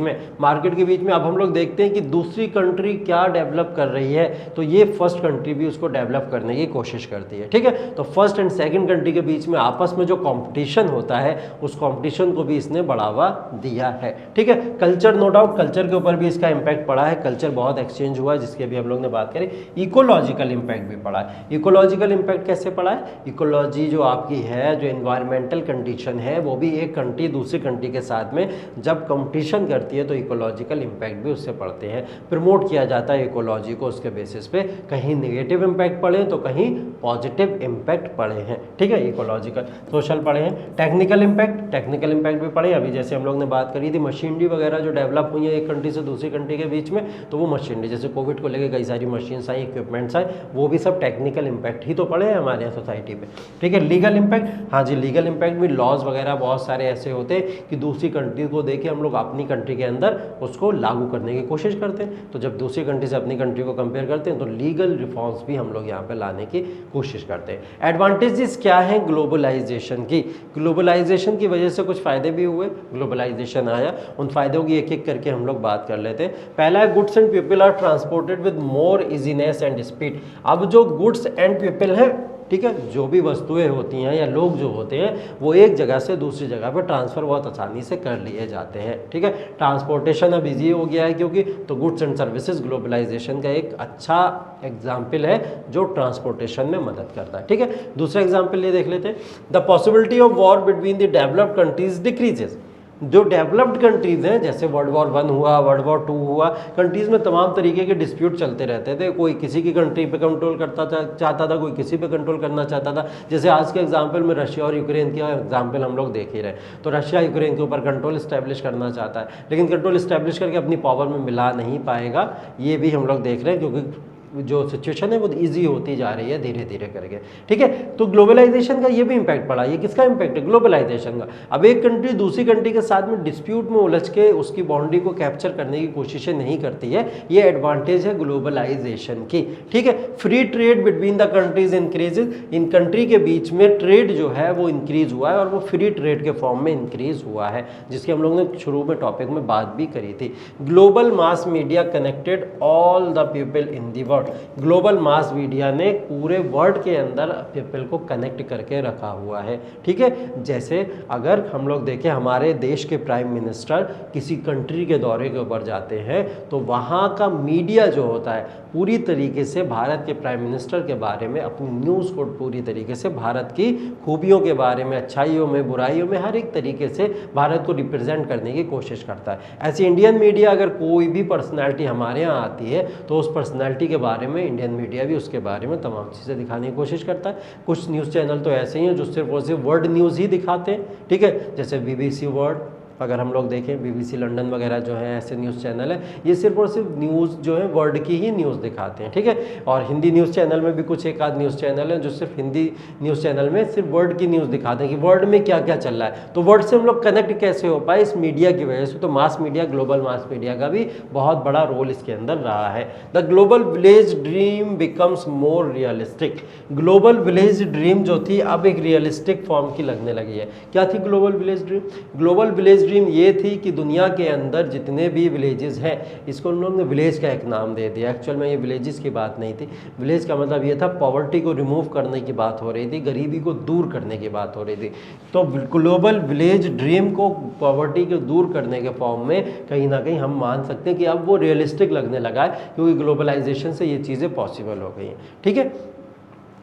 में। अब हम लोग देखते हैं कि दूसरी कंट्री क्या डेवलप कर रही है, तो ये फर्स्ट कंट्री भी उसको डेवलप करने की कोशिश करती है, ठीक है। तो फर्स्ट एंड सेकंड कंट्री के बीच में आपस में जो कंपटीशन होता है उस कंपटीशन को भी इसने बढ़ावा दिया है, ठीक है। कल्चर, नो डाउट कल्चर के ऊपर भी इसका इम्पैक्ट पड़ा है, कल्चर बहुत एक्सचेंज हुआ है जिसकी अभी हम लोग ने बात करी। इकोलॉजिकल इम्पैक्ट भी पड़ा है। इकोलॉजिकल इम्पैक्ट कैसे पड़ा है, इकोलॉजी जो आपकी है, जो एनवायरमेंटल कंडीशन है, वो भी एक कंट्री दूसरी कंट्री के साथ में जब कंपटीशन करती है तो इकोलॉजिकल इम्पैक्ट भी उससे पड़ते हैं। प्रमोट किया जाता है इकोलॉजी को उसके बेसिस पे, कहीं नेगेटिव इम्पैक्ट पड़े तो कहीं पॉजिटिव इम्पैक्ट पड़े हैं, ठीक है। इकोलॉजिकल, सोशल पड़े हैं। टेक्निकल इम्पैक्ट भी पड़े। अभी जैसे हम लोग ने बात करी थी मशीनरी वगैरह जो डेवलप हुई है एक कंट्री से दूसरी कंट्री के बीच में, तो वो मशीनरी, जैसे कोविड को लेकर कई सारी मशीन्स आई, इक्विपमेंट्स आए, वो भी सब टेक्निकल इम्पैक्ट ही तो पड़े हैं हमारे यहाँ सोसाइटी पे, ठीक है। लीगल इम्पैक्ट, हाँ जी, लीगल इम्पैक्ट भी लॉज वगैरह बहुत बहुत सारे ऐसे होते हैं कि दूसरी कंट्री को देख के हम लोग अपनी कंट्री के अंदर उसको लागू करने की कोशिश करते हैं। तो जब दूसरी कंट्री से अपनी कंट्री को कंपेयर करते हैं तो लीगल रिफॉर्म्स भी हम लोग यहाँ पे लाने की कोशिश करते हैं। एडवांटेजेस क्या हैं ग्लोबलाइजेशन की? ग्लोबलाइजेशन की वजह से कुछ फ़ायदे भी हुए, ग्लोबलाइजेशन आया, उन फ़ायदों की एक एक करके हम लोग बात कर लेते हैं। पहला है goods and people are transported with more easiness and speed. अब जो गुड्स एंड पीपल हैं, ठीक है, जो भी वस्तुएं होती हैं या लोग जो होते हैं वो एक जगह से दूसरी जगह पर ट्रांसफ़र बहुत आसानी से कर लिए जाते हैं। ठीक है, ट्रांसपोर्टेशन अब इजी हो गया है क्योंकि, तो गुड्स एंड सर्विसेज ग्लोबलाइजेशन का एक अच्छा एग्जाम्पल है जो ट्रांसपोर्टेशन में मदद करता है। ठीक है, दूसरा एग्जाम्पल ये देख लेते हैं, the possibility of war between the developed countries decreases. जो डेवलप्ड कंट्रीज़ हैं, जैसे वर्ल्ड वॉर 1 हुआ, वर्ल्ड वॉर 2 हुआ, कंट्रीज़ में तमाम तरीके के डिस्प्यूट चलते रहते थे। कोई किसी की कंट्री पे कंट्रोल करता चाहता था, कोई किसी पे कंट्रोल करना चाहता था। जैसे आज के एग्जांपल में रशिया और यूक्रेन का एग्जांपल हम लोग देख ही रहे। तो रशिया यूक्रेन के ऊपर कंट्रोल इस्टेब्लिश करना चाहता है, लेकिन कंट्रोल इस्टेब्लिश करके अपनी पावर में मिला नहीं पाएगा, ये भी हम लोग देख रहे हैं, क्योंकि जो सिचुएशन है वो इजी होती जा रही है धीरे धीरे करके। ठीक है, तो ग्लोबलाइजेशन का ये भी इम्पैक्ट पड़ा। ये किसका इम्पैक्ट है? ग्लोबलाइजेशन का। अब एक कंट्री दूसरी कंट्री के साथ में डिस्प्यूट में उलझ के उसकी बाउंड्री को कैप्चर करने की कोशिशें नहीं करती है, ये एडवांटेज है ग्लोबलाइजेशन की। ठीक है, free trade between the countries increases. In country के बीच में ट्रेड जो है वो इंक्रीज हुआ है और वो फ्री ट्रेड के फॉर्म में इंक्रीज हुआ है, जिसकी हम लोगों ने शुरू में टॉपिक में बात भी करी थी। Global mass media connected all the people in the world. Global mass media ने पूरे वर्ल्ड के अंदर पीपल को कनेक्ट करके रखा हुआ है। ठीक है, जैसे अगर हम लोग देखें, हमारे देश के प्राइम मिनिस्टर किसी कंट्री के दौरे के ऊपर जाते हैं तो वहाँ का मीडिया जो होता है पूरी तरीके से भारत के प्राइम मिनिस्टर के बारे में अपनी न्यूज़ को पूरी तरीके से भारत की खूबियों के बारे में, अच्छाइयों में, बुराइयों में, हर एक तरीके से भारत को रिप्रेजेंट करने की कोशिश करता है। ऐसे इंडियन मीडिया अगर कोई भी पर्सनैलिटी हमारे यहाँ आती है तो उस पर्सनैलिटी के बारे में इंडियन मीडिया भी उसके बारे में तमाम चीज़ें दिखाने की कोशिश करता है। कुछ न्यूज़ चैनल तो ऐसे ही हैं जो सिर्फ और सिर्फ वर्ल्ड न्यूज़ ही दिखाते हैं। ठीक है, जैसे BBC वर्ल्ड, अगर हम लोग देखें BBC लंदन वगैरह जो है ऐसे न्यूज़ चैनल है, ये सिर्फ और सिर्फ न्यूज़ जो है वर्ल्ड की ही न्यूज़ दिखाते हैं। ठीक है, और हिंदी न्यूज़ चैनल में भी कुछ एक आध न्यूज़ चैनल है जो सिर्फ हिंदी न्यूज़ चैनल में सिर्फ वर्ल्ड की न्यूज़ दिखाते हैं कि वर्ल्ड में क्या क्या चल रहा है। तो वर्ल्ड से हम लोग कनेक्ट कैसे हो पाए? इस मीडिया की वजह से। तो mass media, global mass media का भी बहुत बड़ा रोल इसके अंदर रहा है। The global village dream becomes more realistic. Global village dream जो थी अब एक रियलिस्टिक फॉर्म की लगने लगी है। क्या थी global village dream? Global village dream ये थी कि दुनिया के अंदर जितने भी विलेजेस हैं, इसको उन लोगों ने विलेज का एक नाम दे दिया। एक्चुअल में ये विलेजेस की बात नहीं थी। विलेज का मतलब ये था पॉवर्टी को रिमूव करने की बात हो रही थी, गरीबी को दूर करने की बात हो रही थी। तो ग्लोबल विलेज ड्रीम को पॉवर्टी को दूर करने के फॉर्म में कहीं ना कहीं हम मान सकते हैं कि अब वो रियलिस्टिक लगने लगा है, क्योंकि ग्लोबलाइजेशन से ये चीज़ें पॉसिबल हो गई हैं। ठीक है,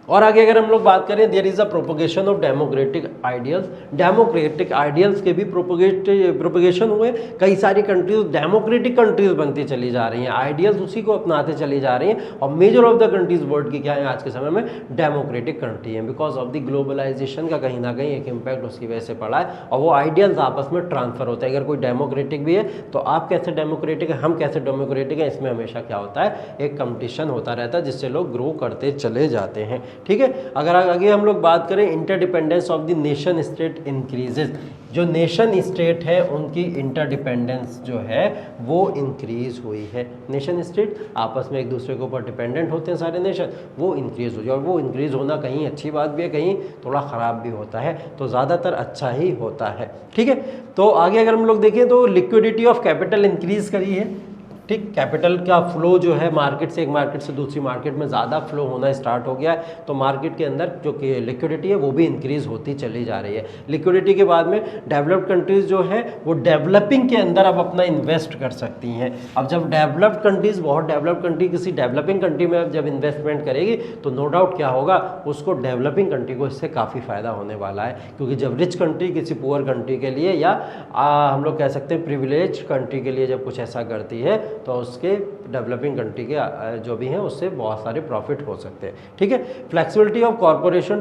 और आगे अगर हम लोग बात करें, there is a propagation of democratic ideals. Democratic ideals के भी प्रोपोगेशन हुए। कई सारी कंट्रीज डेमोक्रेटिक कंट्रीज बनती चली जा रही हैं, आइडियल्स उसी को अपनाते चली जा रही हैं। और measure of the countries world की क्या है आज के समय में? डेमोक्रेटिक कंट्री है, बिकॉज ऑफ द ग्लोबलाइजेशन का कहीं ना कहीं एक इम्पैक्ट उसकी वजह से पड़ा है और वो आइडियल्स आपस में ट्रांसफर होते हैं। अगर कोई डेमोक्रेटिक भी है तो आप कैसे डेमोक्रेटिक है, हम कैसे डेमोक्रेटिक है, इसमें हमेशा क्या होता है? एक कंपटीशन होता रहता है जिससे लोग ग्रो करते चले जाते हैं। ठीक है, अगर आगे हम लोग बात करें, interdependence of the nation state increases. जो नेशन स्टेट है उनकी इंटरडिपेंडेंस जो है वो इंक्रीज हुई है। नेशन स्टेट आपस में एक दूसरे के ऊपर डिपेंडेंट होते हैं सारे नेशन, वो इंक्रीज हुई। और वो इंक्रीज होना कहीं अच्छी बात भी है, कहीं थोड़ा ख़राब भी होता है, तो ज़्यादातर अच्छा ही होता है। ठीक है, तो आगे अगर हम लोग देखें तो लिक्विडिटी ऑफ कैपिटल इंक्रीज करी है। ठीक, कैपिटल का फ्लो जो है मार्केट से, एक मार्केट से दूसरी मार्केट में ज़्यादा फ्लो होना स्टार्ट हो गया है। तो मार्केट के अंदर जो कि लिक्विडिटी है वो भी इंक्रीज होती चली जा रही है। लिक्विडिटी के बाद में डेवलप्ड कंट्रीज़ जो है वो डेवलपिंग के अंदर अब अपना इन्वेस्ट कर सकती हैं। अब जब डेवलप्ड कंट्रीज़, बहुत डेवलप्ड कंट्री किसी डेवलपिंग कंट्री में अब जब इन्वेस्टमेंट करेगी तो नो डाउट क्या होगा, उसको डेवलपिंग कंट्री को इससे काफ़ी फ़ायदा होने वाला है। क्योंकि जब रिच कंट्री किसी पुअर कंट्री के लिए या हम लोग कह सकते हैं प्रिविलेज कंट्री के लिए जब कुछ ऐसा करती है तो उसके डेवलपिंग कंट्री के जो भी हैं उससे बहुत सारे प्रॉफिट हो सकते हैं। ठीक है, flexibility of corporation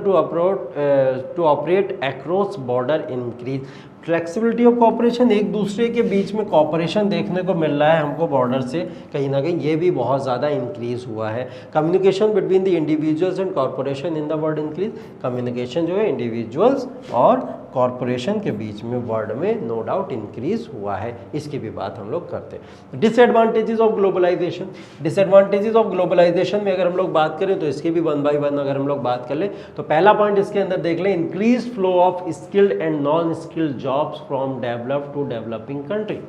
to operate across border increase. Flexibility of corporation, एक दूसरे के बीच में कॉपरेशन देखने को मिल रहा है हमको बॉर्डर से कहीं ना कहीं, ये भी बहुत ज़्यादा इंक्रीज हुआ है। Communication between the individuals and corporation in the word increase, communication जो है इंडिविजुअल्स और कॉरपोरेशन के बीच में वर्ड में नो डाउट इंक्रीज हुआ है, इसकी भी बात हम लोग करते हैं। Disadvantages of globalisation, disadvantages of globalisation में अगर हम लोग बात करें तो इसके भी 1 बाय 1 अगर हम लोग बात कर ले तो पहला पॉइंट इसके अंदर देख लें, increase flow of skilled and non skilled jobs from developed to developing country,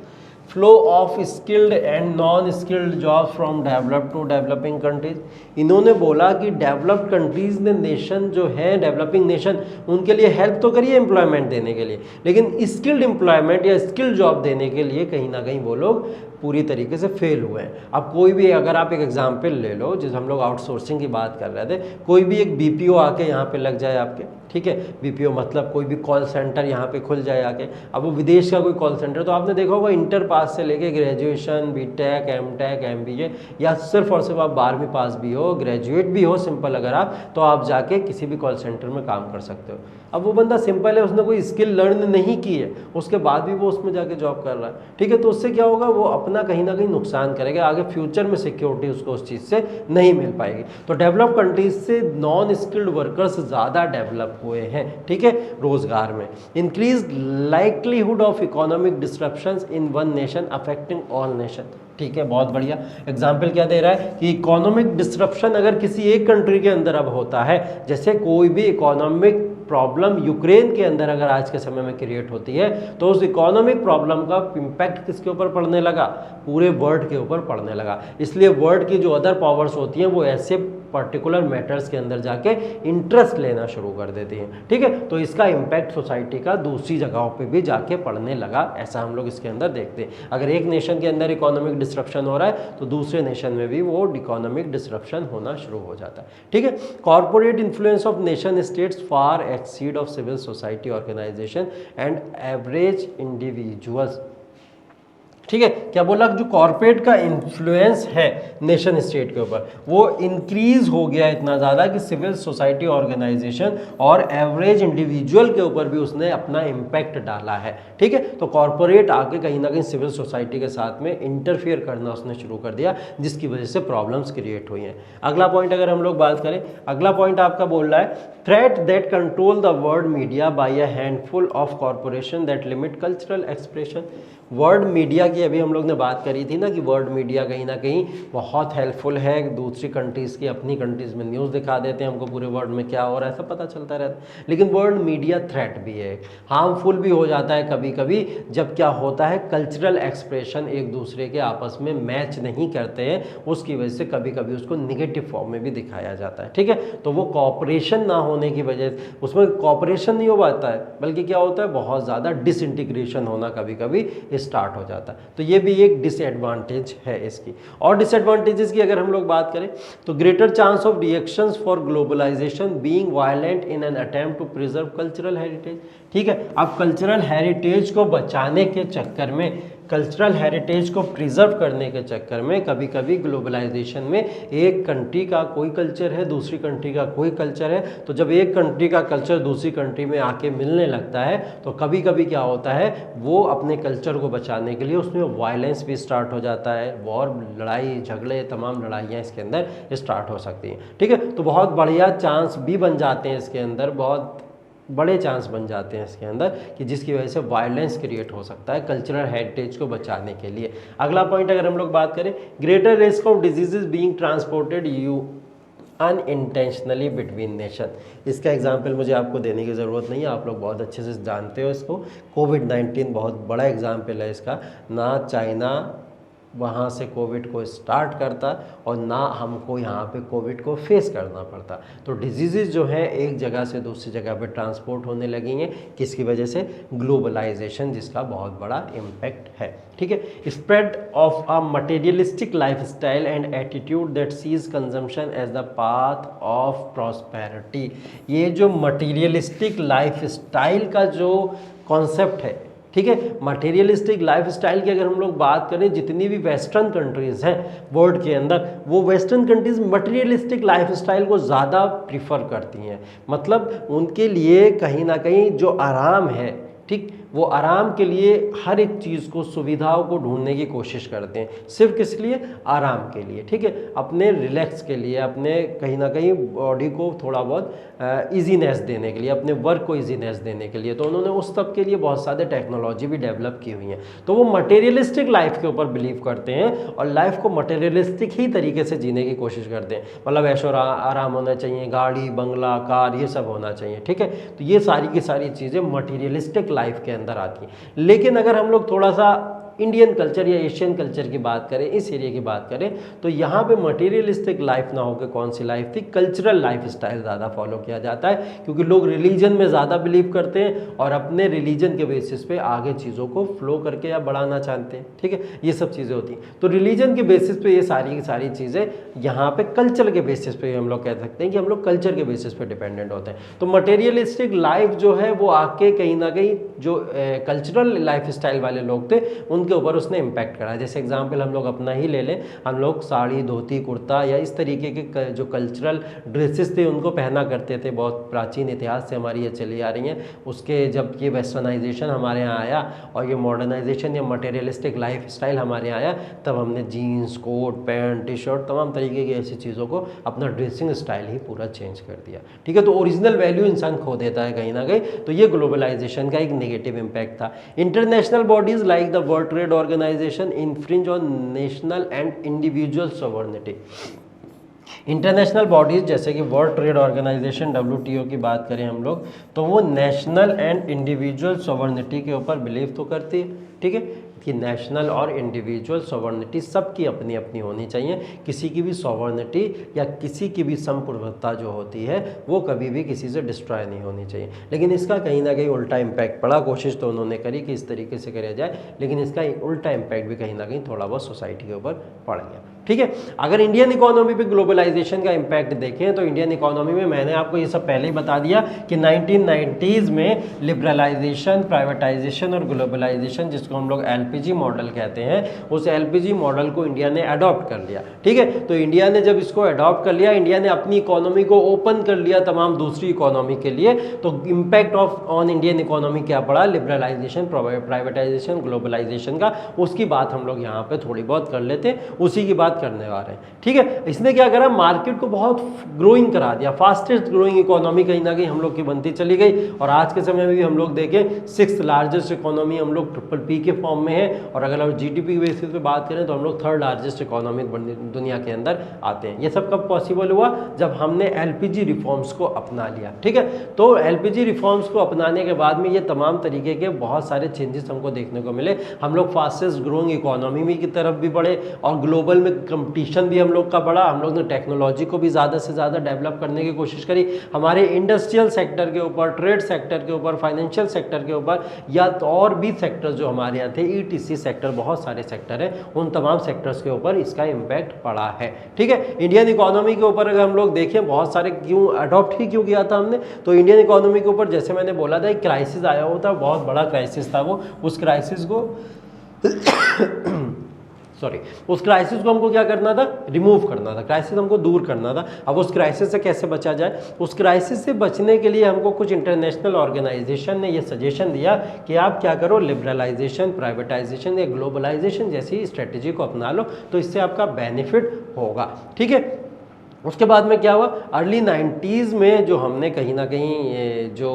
flow of skilled and non skilled jobs from developed to developing countries. इन्होंने बोला कि डेवलप्ड कंट्रीज ने नेशन जो है डेवलपिंग नेशन उनके लिए हेल्प तो करिए एम्प्लॉयमेंट देने के लिए, लेकिन स्किल्ड एम्प्लॉयमेंट या स्किल्ड जॉब देने के लिए कहीं ना कहीं वो लोग पूरी तरीके से फेल हुए हैं। अब कोई भी अगर आप एक एग्जांपल ले लो, जिस हम लोग आउटसोर्सिंग की बात कर रहे थे, कोई भी एक बीपीओ आके यहाँ पे लग जाए आपके, ठीक है, बीपीओ मतलब कोई भी कॉल सेंटर यहाँ पे खुल जाए आके, अब वो विदेश का कोई कॉल सेंटर, तो आपने देखा होगा इंटर पास से लेके ग्रेजुएशन, बीटेक, एमटेक, एमबीए या सिर्फ और सिर्फ आप 12वीं पास भी हो, ग्रेजुएट भी हो सिंपल अगर आप, तो आप जाके किसी भी कॉल सेंटर में काम कर सकते हो। अब वो बंदा सिंपल है, उसने कोई स्किल लर्न नहीं की है, उसके बाद भी वो उसमें जाके जॉब कर रहा है, ठीक है, तो उससे क्या होगा, वो अपना कहीं ना कहीं नुकसान करेगा, आगे फ्यूचर में सिक्योरिटी उसको उस चीज़ से नहीं मिल पाएगी। तो डेवलप कंट्रीज से नॉन स्किल्ड वर्कर्स ज़्यादा डेवलप हुए हैं, ठीक है, रोजगार में। Increase likelihood of economic disruptions in one nation affecting all nation, ठीक है, बहुत बढ़िया। एग्जाम्पल क्या दे रहा है कि इकोनॉमिक डिस्ट्रप्शन अगर किसी एक कंट्री के अंदर अब होता है, जैसे कोई भी इकोनॉमिक प्रॉब्लम यूक्रेन के अंदर अगर आज के समय में क्रिएट होती है, तो उस इकोनॉमिक प्रॉब्लम का इम्पैक्ट किसके ऊपर पड़ने लगा, पूरे वर्ल्ड के ऊपर पड़ने लगा। इसलिए वर्ल्ड की जो अदर पावर्स होती हैं वो ऐसे पर्टिकुलर मैटर्स के अंदर जाके इंटरेस्ट लेना शुरू कर देती हैं, ठीक है, तो इसका इम्पैक्ट सोसाइटी का दूसरी जगहों पे भी जाके पड़ने लगा, ऐसा हम लोग इसके अंदर देखते हैं। अगर एक नेशन के अंदर इकोनॉमिक डिस्ट्रप्शन हो रहा है तो दूसरे नेशन में भी वो इकोनॉमिक डिस्ट्रप्शन होना शुरू हो जाता है, ठीक है। Corporate influence of nation states far exceed of civil society organisation and average individuals, ठीक है, क्या बोला, जो कॉर्पोरेट का इन्फ्लुएंस है नेशन स्टेट के ऊपर वो इंक्रीज हो गया इतना ज़्यादा कि सिविल सोसाइटी ऑर्गेनाइजेशन और एवरेज इंडिविजुअल के ऊपर भी उसने अपना इम्पैक्ट डाला है, ठीक है। तो कॉर्पोरेट आके कहीं ना कहीं सिविल सोसाइटी के साथ में इंटरफियर करना उसने शुरू कर दिया, जिसकी वजह से प्रॉब्लम्स क्रिएट हुई हैं। अगला पॉइंट अगर हम लोग बात करें, अगला पॉइंट आपका बोल रहा है threat that control the world media bye a handful of corporation that limit cultural expression. World media की अभी हम लोग ने बात करी थी ना कि वर्ल्ड मीडिया कहीं ना कहीं बहुत हेल्पफुल है, दूसरी कंट्रीज़ की अपनी कंट्रीज़ में न्यूज़ दिखा देते हैं, हमको पूरे वर्ल्ड में क्या हो रहा है सब पता चलता रहता है। लेकिन वर्ल्ड मीडिया थ्रेट भी है, हार्मफुल भी हो जाता है कभी कभी, जब क्या होता है कल्चरल एक्सप्रेशन एक दूसरे के आपस में मैच नहीं करते हैं, उसकी वजह से कभी कभी उसको निगेटिव फॉर्म में भी दिखाया जाता है, ठीक है। तो वो कॉपरेशन ना होने की वजह, उसमें कॉपरेशन नहीं हो पाता है, बल्कि क्या होता है बहुत ज़्यादा डिसइंटीग्रेशन होना कभी कभी स्टार्ट हो जाता है। तो ये भी एक डिसएडवांटेज है इसकी। और डिसएडवांटेजेस की अगर हम लोग बात करें तो greater chance of reactions for globalisation being violent in an attempt to preserve cultural heritage, ठीक है। अब कल्चरल हेरिटेज को बचाने के चक्कर में, कल्चरल हेरिटेज को प्रिजर्व करने के चक्कर में कभी कभी ग्लोबलाइजेशन में एक कंट्री का कोई कल्चर है, दूसरी कंट्री का कोई कल्चर है, तो जब एक कंट्री का कल्चर दूसरी कंट्री में आके मिलने लगता है तो कभी कभी क्या होता है वो अपने कल्चर को बचाने के लिए उसमें वायलेंस भी स्टार्ट हो जाता है, वॉर, लड़ाई झगड़े, तमाम लड़ाइयाँ इसके अंदर स्टार्ट हो सकती हैं, ठीक है। तो बहुत बढ़िया चांस भी बन जाते हैं इसके अंदर, बहुत बड़े चांस बन जाते हैं इसके अंदर कि जिसकी वजह से वायलेंस क्रिएट हो सकता है कल्चरल हेरिटेज को बचाने के लिए। अगला पॉइंट अगर हम लोग बात करें, greater risk of diseases being transported you unintentionally between nation. इसका एग्जाम्पल मुझे आपको देने की ज़रूरत नहीं है, आप लोग बहुत अच्छे से जानते हो इसको। कोविड-19 बहुत बड़ा एग्जाम्पल है इसका, ना चाइना वहाँ से कोविड को स्टार्ट करता और ना हमको यहाँ पे कोविड को फेस करना पड़ता। तो डिजीज़ जो हैं एक जगह से दूसरी जगह पे ट्रांसपोर्ट होने लगी हैं, किसकी वजह से, ग्लोबलाइजेशन जिसका बहुत बड़ा इम्पैक्ट है, ठीक है। Spread of a materialistic lifestyle and attitude that sees consumption as the path of prosperity. ये जो मटेरियलिस्टिक लाइफस्टाइल का जो कॉन्सेप्ट है, ठीक है, मटेरियलिस्टिक लाइफस्टाइल की अगर हम लोग बात करें, जितनी भी वेस्टर्न कंट्रीज़ हैं वर्ल्ड के अंदर, वो वेस्टर्न कंट्रीज़ मटेरियलिस्टिक लाइफस्टाइल को ज़्यादा प्रीफर करती हैं। मतलब उनके लिए कहीं ना कहीं जो आराम है, ठीक, वो आराम के लिए हर एक चीज़ को, सुविधाओं को ढूंढने की कोशिश करते हैं, सिर्फ किस लिए? आराम के लिए, ठीक है, अपने रिलैक्स के लिए, अपने कहीं ना कहीं बॉडी को थोड़ा बहुत ईजीनेस देने के लिए, अपने वर्क को ईजीनेस देने के लिए। तो उन्होंने उस सब के लिए बहुत सारे टेक्नोलॉजी भी डेवलप की हुई हैं। तो वो मटेरियलिस्टिक लाइफ के ऊपर बिलीव करते हैं और लाइफ को मटेरियलिस्टिक ही तरीके से जीने की कोशिश करते हैं। मतलब ऐशो आराम होना चाहिए, गाड़ी बंगला कार ये सब होना चाहिए, ठीक है। तो ये सारी की सारी चीज़ें मटेरियलिस्टिक लाइफ के अंदर आती हैं। लेकिन अगर हम लोग थोड़ा सा इंडियन कल्चर या एशियन कल्चर की बात करें, इस एरिया की बात करें, तो यहाँ पे मटेरियलिस्टिक लाइफ ना होकर कौन सी लाइफ थी? कल्चरल लाइफ स्टाइल ज़्यादा फॉलो किया जाता है, क्योंकि लोग रिलीजन में ज़्यादा बिलीव करते हैं और अपने रिलीजन के बेसिस पे आगे चीज़ों को फ्लो करके या बढ़ाना चाहते हैं, ठीक है। ये सब चीज़ें होती हैं। तो रिलीजन के बेसिस पे ये सारी की सारी चीज़ें यहाँ पे कल्चर के बेसिस पे हम लोग कह सकते हैं कि हम लोग कल्चर के बेसिस पे डिपेंडेंट होते हैं। तो मटेरियलिस्टिक लाइफ जो है वो आके कहीं ना कहीं जो कल्चरल लाइफ स्टाइल वाले लोग थे उनके ऊपर उसने इम्पैक्ट करा। जैसे एग्जांपल हम लोग अपना ही ले लें, हम लोग साड़ी धोती कुर्ता या इस तरीके के जो कल्चरल ड्रेसेस थे उनको पहना करते थे, बहुत प्राचीन इतिहास से हमारी ये चली आ रही हैं। उसके जब ये वेस्टर्नाइजेशन हमारे यहाँ आया और ये मॉडर्नाइजेशन या मटेरियलिस्टिक लाइफ स्टाइल हमारे यहाँ आया, तब हमने jeans coat pant T shirt तमाम तरीके की ऐसी चीज़ों को अपना ड्रेसिंग स्टाइल ही पूरा चेंज कर दिया, ठीक है। तो ओरिजिनल वैल्यू इंसान खो देता है कहीं ना कहीं। तो ये ग्लोबलाइजेशन का एक नेगेटिव इम्पैक्ट था। International bodies like the World Trade Organization infringe on national and individual sovereignty. International bodies जैसे कि वर्ल्ड ट्रेड ऑर्गेनाइजेशन WTO की बात करें हम लोग, तो वो नेशनल एंड इंडिविजुअल सॉवरेनिटी के ऊपर बिलीव तो करती है, ठीक है, कि नेशनल और इंडिविजुअल सॉवरेनिटी सबकी अपनी अपनी होनी चाहिए। किसी की भी सॉवरेनिटी या किसी की भी संप्रभुता जो होती है वो कभी भी किसी से डिस्ट्रॉय नहीं होनी चाहिए। लेकिन इसका कहीं ना कहीं उल्टा इम्पैक्ट पड़ा। कोशिश तो उन्होंने करी कि इस तरीके से किया जाए, लेकिन इसका उल्टा इम्पैक्ट भी कहीं ना कहीं थोड़ा बहुत सोसाइटी के ऊपर पड़ गया, ठीक है। अगर इंडियन इकोनॉमी पे ग्लोबलाइजेशन का इम्पैक्ट देखें तो इंडियन इकोनॉमी में मैंने आपको ये सब पहले ही बता दिया कि 1990s में लिबरलाइजेशन, प्राइवेटाइजेशन और ग्लोबलाइजेशन, जिसको हम लोग LPG मॉडल कहते हैं, उस LPG मॉडल को इंडिया ने अडॉप्ट कर लिया, ठीक है। तो इंडिया ने जब इसको अडॉप्ट कर लिया, इंडिया ने अपनी इकोनॉमी को ओपन कर लिया तमाम दूसरी इकोनॉमी के लिए, तो इम्पैक्ट ऑन इंडियन इकोनॉमी क्या पड़ा? लिबरलाइजेशन, प्राइवेटाइजेशन, ग्लोबलाइजेशन का। उसकी बात हम लोग यहाँ पे थोड़ी बहुत कर लेते हैं, उसी की बात करने वाले हैं, ठीक है। इसने क्या करा? मार्केट को बहुत ग्रोइंग करा दिया, फास्टेस्ट ग्रोइंग इकोनॉमी कहीं ना कहीं हम लोग की बनती चली गई। और आज के समय में भी हम लोग देखें 6th लार्जेस्ट इकोनॉमी हम लोग PPP के फॉर्म में है, और अगर हम GDP बेसिस पे बात करें तो हम लोग 3rd लार्जेस्ट इकोनॉमी दुनिया के अंदर आते हैं। ये सब कब पॉसिबल हुआ? जब हमने LPG रिफॉर्म्स को अपना लिया, ठीक है। तो LPG रिफॉर्म्स को अपनाने के बाद में ये तमाम तरीके के बहुत सारे चेंजेस हमको देखने को मिले। हम लोग फास्टेस्ट ग्रोइंग इकोनॉमी की तरफ भी बढ़े और ग्लोबल में कंपटीशन भी हम लोग का बढ़ा। हम लोग ने टेक्नोलॉजी को भी ज़्यादा से ज़्यादा डेवलप करने की कोशिश करी। हमारे इंडस्ट्रियल सेक्टर के ऊपर, ट्रेड सेक्टर के ऊपर, फाइनेंशियल सेक्टर के ऊपर, या तो और भी सेक्टर जो हमारे यहाँ थे, ETC सेक्टर, बहुत सारे सेक्टर हैं, उन तमाम सेक्टर्स के ऊपर इसका इम्पैक्ट पड़ा है, ठीक है। इंडियन इकोनॉमी के ऊपर अगर हम लोग देखें, बहुत सारे क्यों अडॉप्ट ही क्यों किया था हमने, तो इंडियन इकोनॉमी के ऊपर जैसे मैंने बोला था, एक क्राइसिस आया हुआ था, बहुत बड़ा क्राइसिस था वो। उस क्राइसिस को उस क्राइसिस को हमको क्या करना था? रिमूव करना था, क्राइसिस हमको दूर करना था। अब उस क्राइसिस से कैसे बचा जाए? उस क्राइसिस से बचने के लिए हमको कुछ इंटरनेशनल ऑर्गेनाइजेशन ने ये सजेशन दिया कि आप क्या करो, लिबरलाइजेशन, प्राइवेटाइजेशन या ग्लोबलाइजेशन जैसी स्ट्रेटेजी को अपना लो, तो इससे आपका बेनिफिट होगा, ठीक है। उसके बाद में क्या हुआ? अर्ली 90s में जो हमने कहीं ना कहीं जो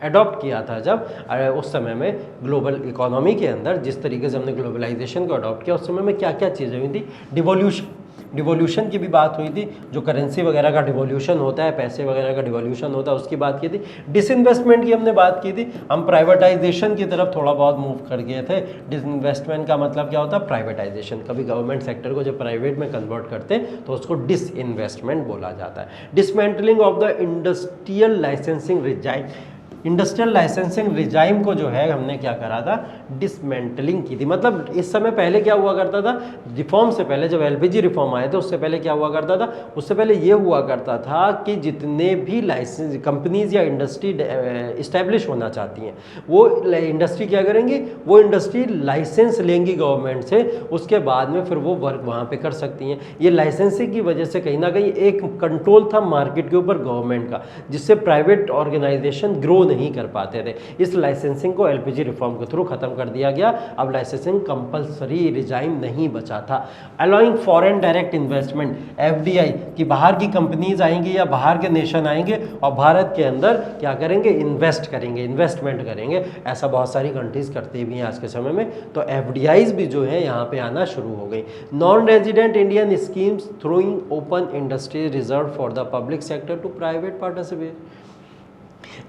अडॉप्ट किया था, जब उस समय में ग्लोबल इकोनॉमी के अंदर जिस तरीके से हमने ग्लोबलाइजेशन को अडॉप्ट किया, उस समय में क्या क्या चीज़ें हुई थी? डिवोल्यूशन की भी बात हुई थी, जो करेंसी वगैरह का डिवोल्यूशन होता है, पैसे वगैरह का डिवोल्यूशन होता है, उसकी बात की थी। डिसइन्वेस्टमेंट की हमने बात की थी, हम प्राइवेटाइजेशन की तरफ थोड़ा बहुत मूव कर गए थे। डिसइन्वेस्टमेंट का मतलब क्या होता है? प्राइवेटाइजेशन। कभी गवर्नमेंट सेक्टर को जब प्राइवेट में कन्वर्ट करते हैं तो उसको डिसइन्वेस्टमेंट बोला जाता है। Dismantling of the industrial licensing regime, industrial licensing regime को जो है हमने क्या करा था? डिसमेंटलिंग की थी। मतलब इस समय पहले क्या हुआ करता था? रिफॉर्म से पहले, जब LPG रिफॉर्म आए थे उससे पहले क्या हुआ करता था? उससे पहले ये हुआ करता था कि जितने भी लाइसेंस कंपनीज या इंडस्ट्री इस्टेब्लिश होना चाहती हैं, वो इंडस्ट्री क्या करेंगी? वो इंडस्ट्री लाइसेंस लेंगी गवर्नमेंट से, उसके बाद में फिर वो वर्क वहाँ पे कर सकती हैं। ये लाइसेंसिंग की वजह से कहीं ना कहीं एक कंट्रोल था मार्केट के ऊपर गवर्नमेंट का, जिससे प्राइवेट ऑर्गेनाइजेशन ग्रो नहीं कर पाते थे। इस लाइसेंसिंग को एलपीजी रिफॉर्म के थ्रू खत्म कर दिया गया। अब लाइसेंसिंग कंपलसरी रिजाइम नहीं बचा था। Allowing foreign direct investment FDI कि बाहर की कंपनीज आएंगी या बाहर के नेशन आएंगे और भारत के अंदर क्या करेंगे, इन्वेस्ट करेंगे, इन्वेस्टमेंट करेंगे। ऐसा बहुत सारी कंट्रीज करती भी हैं आज के समय में। तो एफडीआईज भी जो है यहाँ पे आना शुरू हो गई। Non resident Indian schemes throwing open industry reserve for the public sector to private participate.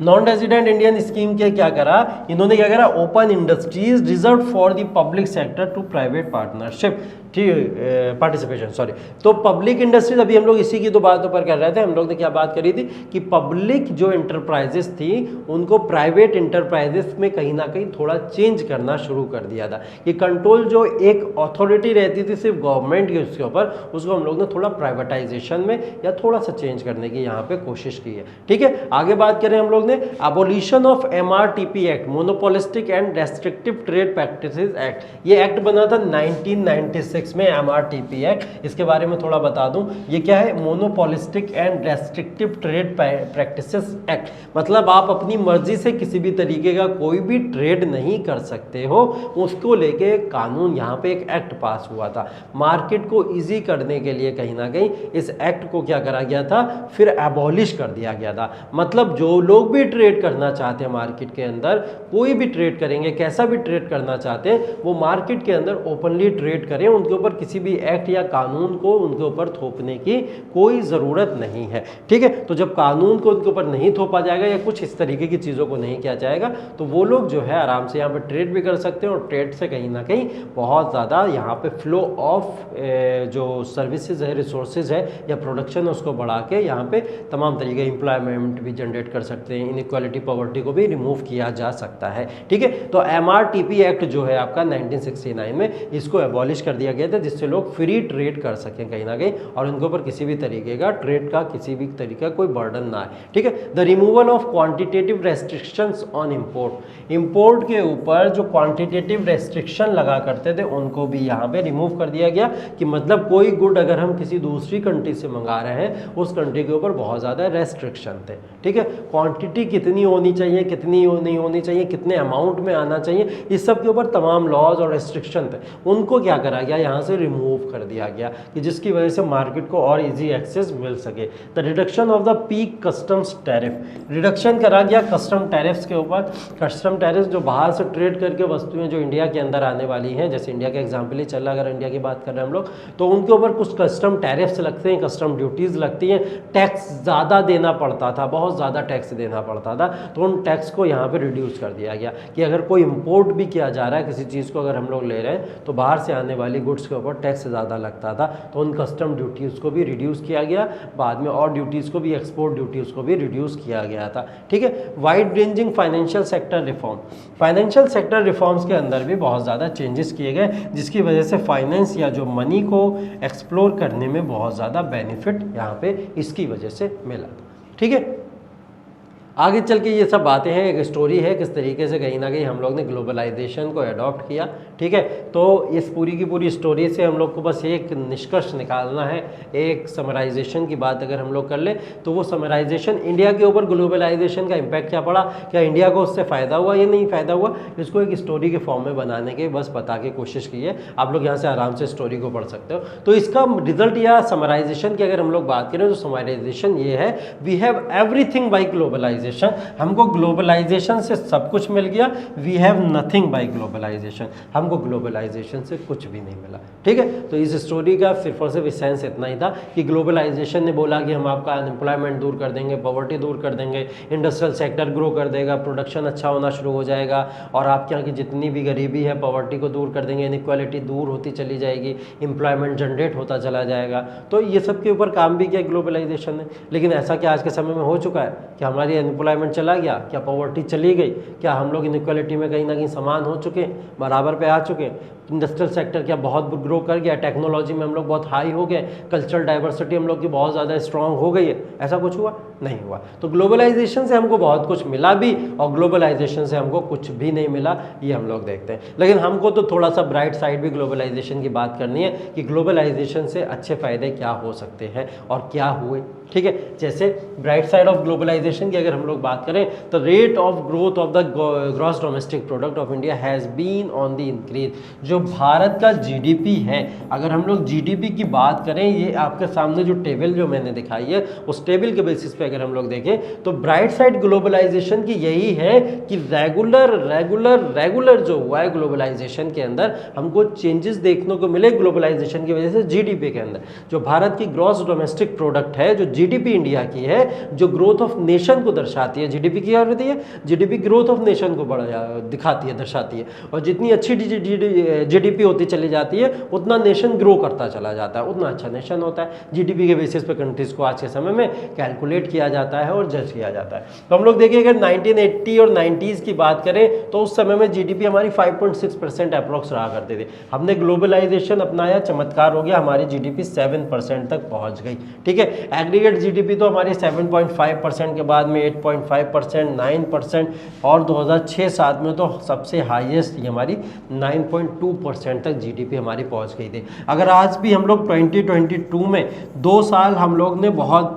Non resident Indian scheme के क्या करा, इन्होंने क्या करा, open industries reserve for the public sector to private partnership, ठीक पार्टिसिपेशन, सॉरी। तो public industries, अभी हम लोग इसी की तो बातों पर कर रहे थे। हम लोग ने क्या बात करी थी कि पब्लिक जो इंटरप्राइजेस थी उनको प्राइवेट इंटरप्राइजेस में कहीं ना कहीं थोड़ा चेंज करना शुरू कर दिया था। कि कंट्रोल जो एक अथॉरिटी रहती थी सिर्फ गवर्नमेंट की उसके ऊपर, उसको हम लोग ने थोड़ा प्राइवेटाइजेशन में या थोड़ा सा चेंज करने की यहाँ पे कोशिश की है। ठीक है, आगे बात करें हम लोग ने abolition of MRTP act, monopolistic and restrictive trade practices act. ये एक्ट बना था 1996 में, एमआरटीपी एक्ट। इसके बारे में थोड़ा बता दूं, ये क्या है, monopolistic and restrictive trade practices act. मतलब आप अपनी मर्जी से किसी भी तरीके का कोई भी ट्रेड नहीं कर सकते हो, उसको लेके कानून यहाँ पे एक एक्ट पास हुआ था। मार्केट को इजी करने के लिए कहीं ना कहीं इस एक्ट को क्या करा गया था, फिर एबॉलिश कर दिया गया था। मतलब जो लोग भी ट्रेड करना चाहते हैं मार्केट के अंदर, कोई भी ट्रेड करेंगे, कैसा भी ट्रेड करना चाहते हैं, वो मार्केट के अंदर ओपनली ट्रेड करें। उनके ऊपर किसी भी एक्ट या कानून को उनके ऊपर थोपने की कोई ज़रूरत नहीं है। ठीक है, तो जब कानून को उनके ऊपर नहीं थोपा जाएगा या कुछ इस तरीके की चीज़ों को नहीं किया जाएगा, तो वो लोग जो है आराम से यहाँ पे ट्रेड भी कर सकते हैं और ट्रेड से कहीं ना कहीं बहुत ज़्यादा यहाँ पे फ्लो ऑफ जो सर्विसेज है, रिसोर्सेज है या प्रोडक्शन है, उसको बढ़ा के यहाँ पे तमाम तरीके एम्प्लॉयमेंट भी जनरेट कर सकते हैं। इनइक्वालिटी, पॉवर्टी को भी रिमूव किया जा सकता है। ठीक है, तो एमआरटीपी एक्ट जो है आपका 1969 में, इसको एबॉलिश कर दिया गया था जिससे लोग फ्री ट्रेड कर सकें कहीं ना कहीं और उनके ऊपर किसी भी तरीके का ट्रेड का किसी भी तरीके का कोई बर्डन ना है। ठीक है, the removal of quantitative restrictions on import, import के ऊपर जो क्वांटिटेटिव रेस्ट्रिक्शन लगा करते थे उनको भी यहाँ पे रिमूव कर दिया गया। कि मतलब कोई गुड अगर हम किसी दूसरी कंट्री से मंगा रहे हैं, उस कंट्री के ऊपर बहुत ज़्यादा रेस्ट्रिक्शन थे। ठीक है, क्वांटिटी कितनी होनी चाहिए, कितनी नहीं होनी चाहिए, कितने अमाउंट में आना चाहिए, इस सब के ऊपर तमाम लॉज और रेस्ट्रिक्शन थे, उनको क्या करा गया, यहाँ से रिमूव कर दिया गया कि जिसकी वजह से मार्केट को और इजी एक्सेस मिल सके। The reduction of the peak customs tariff, reduction करा गया कस्टम टैरिफ्स के ऊपर। कस्टम टैरिफ जो बाहर से ट्रेड करके वस्तुएं जो इंडिया के अंदर आने वाली हैं, जैसे इंडिया का एग्जाम्पल ही चल रहा, अगर इंडिया की बात कर रहे हैं हम लोग, तो उनके ऊपर कुछ कस्टम टैरिफ्स लगते हैं, कस्टम ड्यूटीज़ लगती हैं, टैक्स ज़्यादा देना पड़ता था, बहुत ज़्यादा टैक्स देना पड़ता था। तो उन टैक्स को यहाँ पे रिड्यूस कर दिया गया कि अगर कोई इंपोर्ट भी किया जा रहा है किसी चीज़ को, अगर हम लोग ले रहे हैं तो बाहर से आने वाली गुड्स के ऊपर टैक्स ज़्यादा लगता था, तो उन कस्टम ड्यूटीज़ को भी रिड्यूस किया गया। बाद में और ड्यूटीज़ को भी, एक्सपोर्ट ड्यूटीज़ को भी रिड्यूस किया गया था। ठीक है, wide ranging financial sector reform, financial sector reforms के अंदर भी बहुत ज़्यादा चेंजेस किए गए, जिसकी वजह से फाइनेंस या जो मनी को एक्सप्लोर करने में बहुत ज़्यादा बेनिफिट यहाँ पे इसकी वजह से मिला। ठीक है, आगे चल के ये सब बातें हैं, एक स्टोरी है किस तरीके से कहीं ना कहीं हम लोग ने ग्लोबलाइजेशन को अडॉप्ट किया। ठीक है, तो इस पूरी की पूरी स्टोरी से हम लोग को बस एक निष्कर्ष निकालना है, एक समराइजेशन की बात अगर हम लोग कर ले तो वो समराइजेशन, इंडिया के ऊपर ग्लोबलाइजेशन का इम्पैक्ट क्या पड़ा, क्या इंडिया को उससे फ़ायदा हुआ या नहीं फ़ायदा हुआ, इसको एक स्टोरी के फॉर्म में बनाने के बस बता के कोशिश की है। आप लोग यहाँ से आराम से स्टोरी को पढ़ सकते हो। तो इसका रिजल्ट या समराइजेशन की अगर हम लोग बात करें तो समराइजेशन ये है, we have everything by globalisation, हमको ग्लोबलाइजेशन से सब कुछ मिल गया, we have nothing by globalisation, हमको ग्लोबलाइजेशन से कुछ भी नहीं मिला। ठीक है, तो इस स्टोरी का सिर्फ और सिर्फ सेंस इतना ही था कि ग्लोबलाइजेशन ने बोला कि हम आपका अनएम्प्लॉयमेंट दूर कर देंगे, पॉवर्टी दूर कर देंगे, इंडस्ट्रियल सेक्टर ग्रो कर देगा, प्रोडक्शन अच्छा होना शुरू हो जाएगा और आपके यहाँ की जितनी भी गरीबी है पॉवर्टी को दूर कर देंगे, इनइक्वालिटी दूर होती चली जाएगी, एम्प्लॉयमेंट जनरेट होता चला जाएगा। तो ये सब के ऊपर काम भी किया ग्लोबलाइजेशन ने। लेकिन ऐसा क्या आज के समय में हो चुका है कि हमारी अनएम्प्लॉयमेंट चला गया, क्या पॉवर्टी चली गई, क्या हम लोग इनइक्वालिटी में कहीं ना कहीं समान हो चुके हैं, बराबर पे आ चुके हैं, इंडस्ट्रियल सेक्टर क्या बहुत ग्रो कर गया, टेक्नोलॉजी में हम लोग बहुत हाई हो गए, कल्चरल डाइवर्सिटी हम लोग की बहुत ज़्यादा स्ट्रांग हो गई है, ऐसा कुछ हुआ नहीं हुआ। तो ग्लोबलाइजेशन से हमको बहुत कुछ मिला भी और ग्लोबलाइजेशन से हमको कुछ भी नहीं मिला, ये हम लोग देखते हैं। लेकिन हमको तो थोड़ा सा ब्राइट साइड भी ग्लोबलाइजेशन की बात करनी है कि ग्लोबलाइजेशन से अच्छे फ़ायदे क्या हो सकते हैं और क्या हुए ठीक है। जैसे ब्राइट साइड ऑफ ग्लोबलाइजेशन की अगर हम लोग बात करें तो rate of growth of the gross domestic product of India has been on the increase. जो भारत का जीडीपी है, अगर हम लोग जीडीपी की बात करें, ये आपके सामने जो टेबल जो मैंने दिखाई है उस टेबल के बेसिस पे अगर हम लोग देखें तो ब्राइट साइड ग्लोबलाइजेशन की यही है कि रेगुलर जो हुआ है ग्लोबलाइजेशन के अंदर हमको चेंजेस देखने को मिले ग्लोबलाइजेशन की वजह से जीडीपी के अंदर। जो भारत की ग्रॉस डोमेस्टिक प्रोडक्ट है, जो जीडीपी इंडिया की है, जो ग्रोथ ऑफ नेशन को दर्शाती है, जीडीपी की क्या होती है, जीडीपी ग्रोथ ऑफ नेशन को दिखाती है, दर्शाती है। और जितनी अच्छी जीडीपी होती चली जाती है उतना नेशन ग्रो करता चला जाता है, उतना अच्छा नेशन होता है। जीडीपी के बेसिस पे कंट्रीज को आज के समय में कैलकुलेट किया जाता है और जज किया जाता है। तो हम लोग देखिए अगर 1980 और 90s की बात करें तो उस समय में जीडीपी हमारी 5.6% अप्रोक्स रहा करती थी। हमने ग्लोबलाइजेशन अपनाया, चमत्कार हो गया, हमारी जीडीपी 7% तक पहुंच गई। ठीक है, एग्रीगेट जीडीपी तो हमारी 7.5% के बाद में 8.5%, 9% और 2006-07 में तो सबसे हाईएस्ट ही हमारी 9.2% तक जीडीपी हमारी पहुंच गई थी। अगर आज भी हम लोग 2022 में 2 साल हम लोग ने बहुत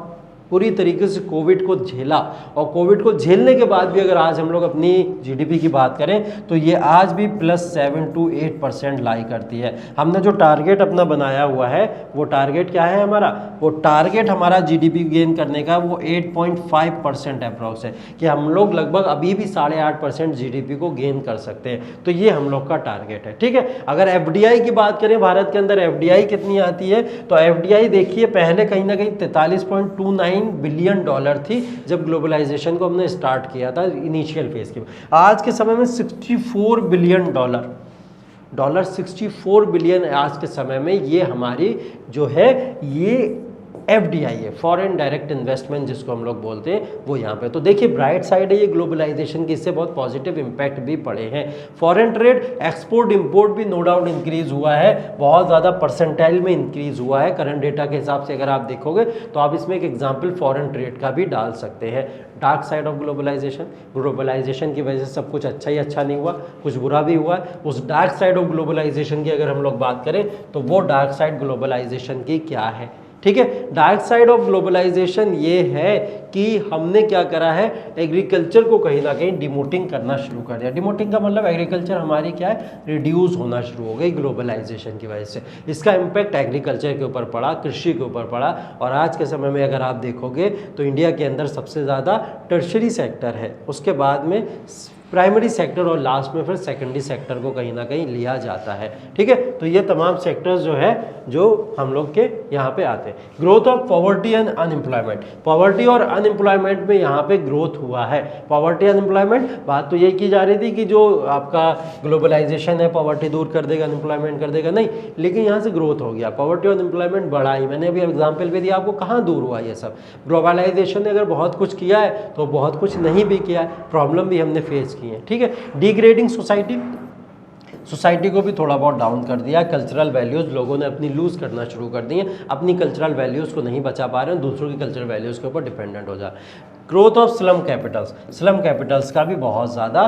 पूरी तरीके से कोविड को झेला, और कोविड को झेलने के बाद भी अगर आज हम लोग अपनी जीडीपी की बात करें तो ये आज भी +7 to 8% लाई करती है। हमने जो टारगेट अपना बनाया हुआ है वो टारगेट क्या है हमारा, वो टारगेट हमारा जीडीपी गेन करने का वो 8.5% अप्रॉक्स है कि हम लोग लगभग अभी भी 8.5% जीडीपी को गेन कर सकते हैं। तो ये हम लोग का टारगेट है। ठीक है, अगर एफडीआई की बात करें, भारत के अंदर एफडीआई कितनी आती है, तो एफडीआई देखिए पहले कहीं ना कहीं 43.29 बिलियन डॉलर थी जब ग्लोबलाइजेशन को हमने स्टार्ट किया था इनिशियल फेज के। आज के समय में 64 बिलियन डॉलर 64 बिलियन आज के समय में ये हमारी जो है ये एफडीआई है, फॉरेन डायरेक्ट इन्वेस्टमेंट जिसको हम लोग बोलते हैं, वो यहाँ पे। तो देखिए ब्राइट साइड है ये ग्लोबलाइजेशन की, इससे बहुत पॉजिटिव इम्पैक्ट भी पड़े हैं। फॉरेन ट्रेड, एक्सपोर्ट इंपोर्ट भी नो डाउट इंक्रीज हुआ है, बहुत ज़्यादा परसेंटाइल में इंक्रीज हुआ है करंट डेटा के हिसाब से। अगर आप देखोगे तो आप इसमें एक एग्जाम्पल फॉरेन ट्रेड का भी डाल सकते हैं। डार्क साइड ऑफ ग्लोबलाइजेशन की वजह से सब कुछ अच्छा ही अच्छा नहीं हुआ, कुछ बुरा भी हुआ है। उस डार्क साइड ऑफ ग्लोबलाइजेशन की अगर हम लोग बात करें तो वो डार्क साइड ग्लोबलाइजेशन की क्या है। ठीक है, डार्क साइड ऑफ ग्लोबलाइजेशन ये है कि हमने क्या करा है, एग्रीकल्चर को कहीं ना कहीं डिमोटिंग करना शुरू कर दिया। डिमोटिंग का मतलब एग्रीकल्चर हमारी क्या है, रिड्यूस होना शुरू हो गई ग्लोबलाइजेशन की वजह से। इसका इम्पैक्ट एग्रीकल्चर के ऊपर पड़ा, कृषि के ऊपर पड़ा। और आज के समय में अगर आप देखोगे तो इंडिया के अंदर सबसे ज़्यादा टर्शरी सेक्टर है, उसके बाद में प्राइमरी सेक्टर और लास्ट में फिर सेकेंडरी सेक्टर को कहीं ना कहीं लिया जाता है। ठीक है, तो ये तमाम सेक्टर्स जो है जो हम लोग के यहाँ पे आते हैं। Growth of poverty and unemployment, poverty और अनएम्प्लॉयमेंट में यहाँ पे ग्रोथ हुआ है। पॉवर्टी अनएम्प्लॉयमेंट बात तो यही की जा रही थी कि जो आपका ग्लोबलाइजेशन है पॉवर्टी दूर कर देगा, अनएम्प्लॉयमेंट कर देगा, नहीं, लेकिन यहाँ से ग्रोथ हो गया, पॉवर्टी और अनएम्प्लॉयमेंट बढ़ा ही। मैंने अभी एग्जाम्पल भी दिया आपको, कहाँ दूर हुआ ये सब। ग्लोबलाइजेशन ने अगर बहुत कुछ किया है तो बहुत कुछ नहीं भी किया है, प्रॉब्लम भी हमने फेस की है। ठीक है, डिग्रेडिंग सोसाइटी को भी थोड़ा बहुत डाउन कर दिया। कल्चरल वैल्यूज़ लोगों ने अपनी लूज़ करना शुरू कर दी हैं, अपनी कल्चरल वैल्यूज़ को नहीं बचा पा रहे हैं, दूसरों की कल्चरल वैल्यूज़ के ऊपर डिपेंडेंट हो जा। ग्रोथ ऑफ स्लम कैपिटल्स का भी बहुत ज़्यादा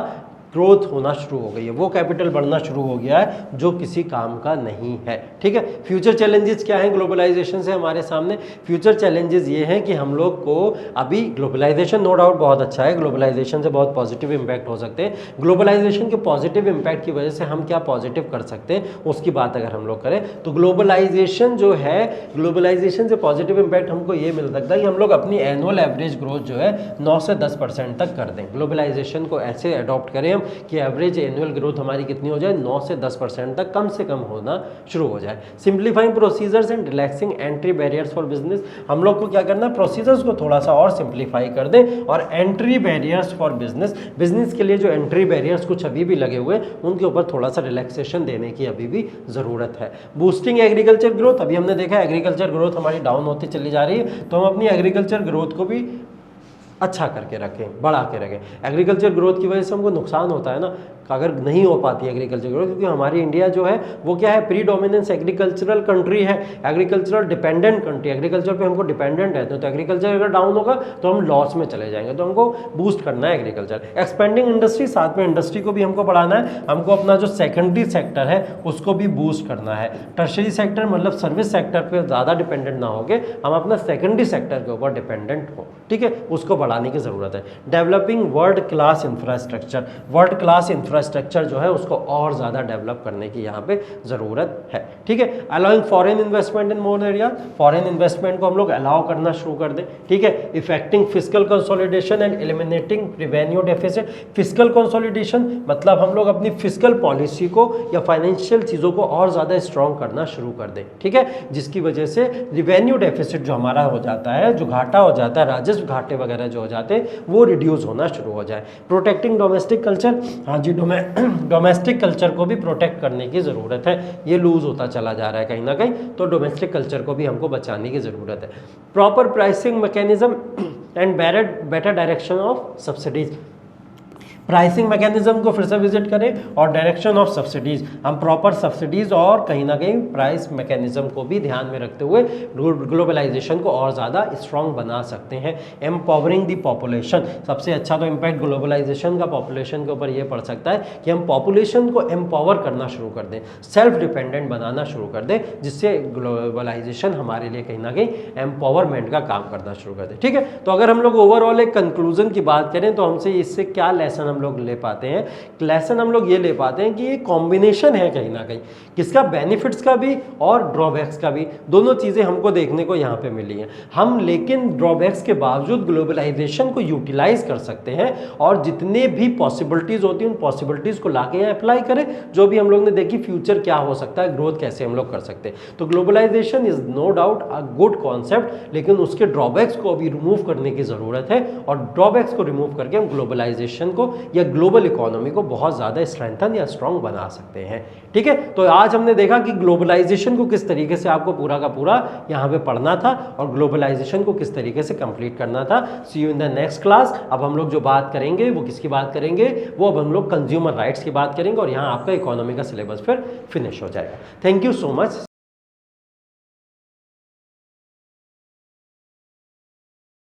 ग्रोथ होना शुरू हो गई है, वो कैपिटल बढ़ना शुरू हो गया है जो किसी काम का नहीं है। ठीक है, फ्यूचर चैलेंजेस क्या हैं ग्लोबलाइजेशन से हमारे सामने? फ्यूचर चैलेंजेस ये हैं कि हम लोग को अभी ग्लोबलाइजेशन नो डाउट बहुत अच्छा है, ग्लोबलाइजेशन से बहुत पॉजिटिव इंपैक्ट हो सकते हैं। ग्लोबलाइजेशन के पॉजिटिव इंपैक्ट की वजह से हम क्या पॉजिटिव कर सकते हैं उसकी बात अगर हम लोग करें तो ग्लोबलाइजेशन जो है, ग्लोबलाइजेशन से पॉजिटिव इंपैक्ट हमको ये मिल सकता है कि हम लोग अपनी एनुअल एवरेज ग्रोथ जो है 9 से 10% तक कर दें। ग्लोबलाइजेशन को ऐसे अडॉप्ट करें हम कि एवरेज एनुअल ग्रोथ हमारी कितनी हो जाए, 9 से 10% तक कम से कम होना शुरू हो जाए। Simplifying procedures and relaxing entry barriers for business, हम लोग को क्या करना है, प्रोसीजर्स को थोड़ा सा और सिंप्लीफाई कर दें, और एंट्री बैरियर्स फॉर बिजनेस के लिए जो एंट्री बैरियर्स कुछ अभी भी लगे हुए उनके ऊपर थोड़ा सा रिलैक्सेशन देने की अभी भी ज़रूरत है। बूस्टिंग एग्रीकल्चर ग्रोथ, अभी हमने देखा एग्रीकल्चर ग्रोथ हमारी डाउन होती चली जा रही है, तो हम अपनी एग्रीकल्चर ग्रोथ को भी अच्छा करके रखें, बढ़ा के रखें। एग्रीकल्चर ग्रोथ की वजह से हमको नुकसान होता है ना, अगर नहीं हो पाती एग्रीकल्चर ग्रोथ, क्योंकि हमारी इंडिया जो है वो क्या है, प्रीडोमिनेंस एग्रीकल्चरल कंट्री है, एग्रीकल्चरल डिपेंडेंट कंट्री, एग्रीकल्चर पे हमको डिपेंडेंट है। तो एग्रीकल्चर अगर डाउन होगा तो हम लॉस में चले जाएंगे। तो हमको बूस्ट करना है एग्रीकल्चर। एक्सपेंडिंग इंडस्ट्री, साथ में इंडस्ट्री को भी हमको बढ़ाना है। हमको अपना जो सेकेंडरी सेक्टर है उसको भी बूस्ट करना है। टर्शरी सेक्टर मतलब सर्विस सेक्टर पर ज़्यादा डिपेंडेंट ना होके हम अपना सेकेंडरी सेक्टर के ऊपर डिपेंडेंट हो, ठीक है, उसको बढ़ाने की ज़रूरत है। Developing world class infrastructure, world class infrastructure जो है उसको और ज़्यादा डेवलप करने की यहाँ पे ज़रूरत है, ठीक है। अलाउइंग फॉरेन इन्वेस्टमेंट इन मोर एरिया, फॉरेन इन्वेस्टमेंट को हम लोग अलाउ करना शुरू कर दें, ठीक है। Effecting physical consolidation and eliminating revenue deficit. Physical consolidation मतलब हम लोग अपनी फिजिकल पॉलिसी को या फाइनेंशियल चीज़ों को और ज़्यादा स्ट्रॉन्ग करना शुरू कर दें, ठीक है, जिसकी वजह से रिवेन्यू डेफिसिट जो हमारा हो जाता है, जो घाटा हो जाता है, राजस्व घाटे वगैरह जो हो जाते हैं, वो रिड्यूस होना शुरू हो जाए। प्रोटेक्टिंग डोमेस्टिक कल्चर, हाँ जी, डोमेस्टिक कल्चर को भी प्रोटेक्ट करने की ज़रूरत है। ये लूज होता चला जा रहा है कहीं ना कहीं, तो डोमेस्टिक कल्चर को भी हमको बचाने की ज़रूरत है। Proper pricing mechanism and better direction of subsidies. Pricing mechanism को फिर से विजिट करें और डायरेक्शन ऑफ सब्सिडीज, हम प्रॉपर सब्सिडीज और कहीं ना कहीं प्राइस मैकेनिज्म को भी ध्यान में रखते हुए ग्लोबलाइजेशन को और ज़्यादा स्ट्रॉन्ग बना सकते हैं। एम्पावरिंग द पॉपुलेशन, सबसे अच्छा तो इम्पैक्ट ग्लोबलाइजेशन का पॉपुलेशन के ऊपर ये पड़ सकता है कि हम पॉपुलेशन को एम्पावर करना शुरू कर दें, सेल्फ डिपेंडेंट बनाना शुरू कर दें, जिससे ग्लोबलाइजेशन हमारे लिए कहीं ना कहीं एम्पावरमेंट का काम करना शुरू कर दें, ठीक है। तो अगर हम लोग ओवरऑल एक कंक्लूजन की बात करें तो हमसे इससे क्या लेसन हम लोग ले पाते हैं? लेसन हम लोग ये ले पाते हैं कि ये कॉम्बिनेशन है कहीं ना कहीं, किसका, बेनिफिट्स का भी और ड्रॉबैक्स का भी, दोनों चीज़ें हमको देखने को यहाँ पे मिली हैं। हम लेकिन ड्रॉबैक्स के बावजूद ग्लोबलाइजेशन को यूटिलाइज कर सकते हैं और जितने भी पॉसिबिलिटीज होती हैं उन पॉसिबिलिटीज को लाके यहाँ अप्लाई करें, जो भी हम लोग ने देखी फ्यूचर क्या हो सकता है, ग्रोथ कैसे हम लोग कर सकते हैं। तो globalisation is no doubt a good concept, लेकिन उसके ड्रॉबैक्स को अभी रिमूव करने की ज़रूरत है और ड्रॉबैक्स को रिमूव करके हम ग्लोबलाइजेशन को या ग्लोबल इकोनॉमी को बहुत ज़्यादा स्ट्रेंथन या स्ट्रॉन्ग बना सकते हैं, ठीक है। तो आज हमने देखा कि ग्लोबलाइजेशन को किस तरीके से आपको पूरा का पूरा यहाँ पे पढ़ना था और ग्लोबलाइजेशन को किस तरीके से कंप्लीट करना था। See you in the next class. अब हम लोग जो बात करेंगे वो किसकी बात करेंगे, वो अब हम लोग कंज्यूमर राइट्स की बात करेंगे और यहाँ आपका इकोनॉमी का सिलेबस फिर फिनिश हो जाएगा। Thank you so much.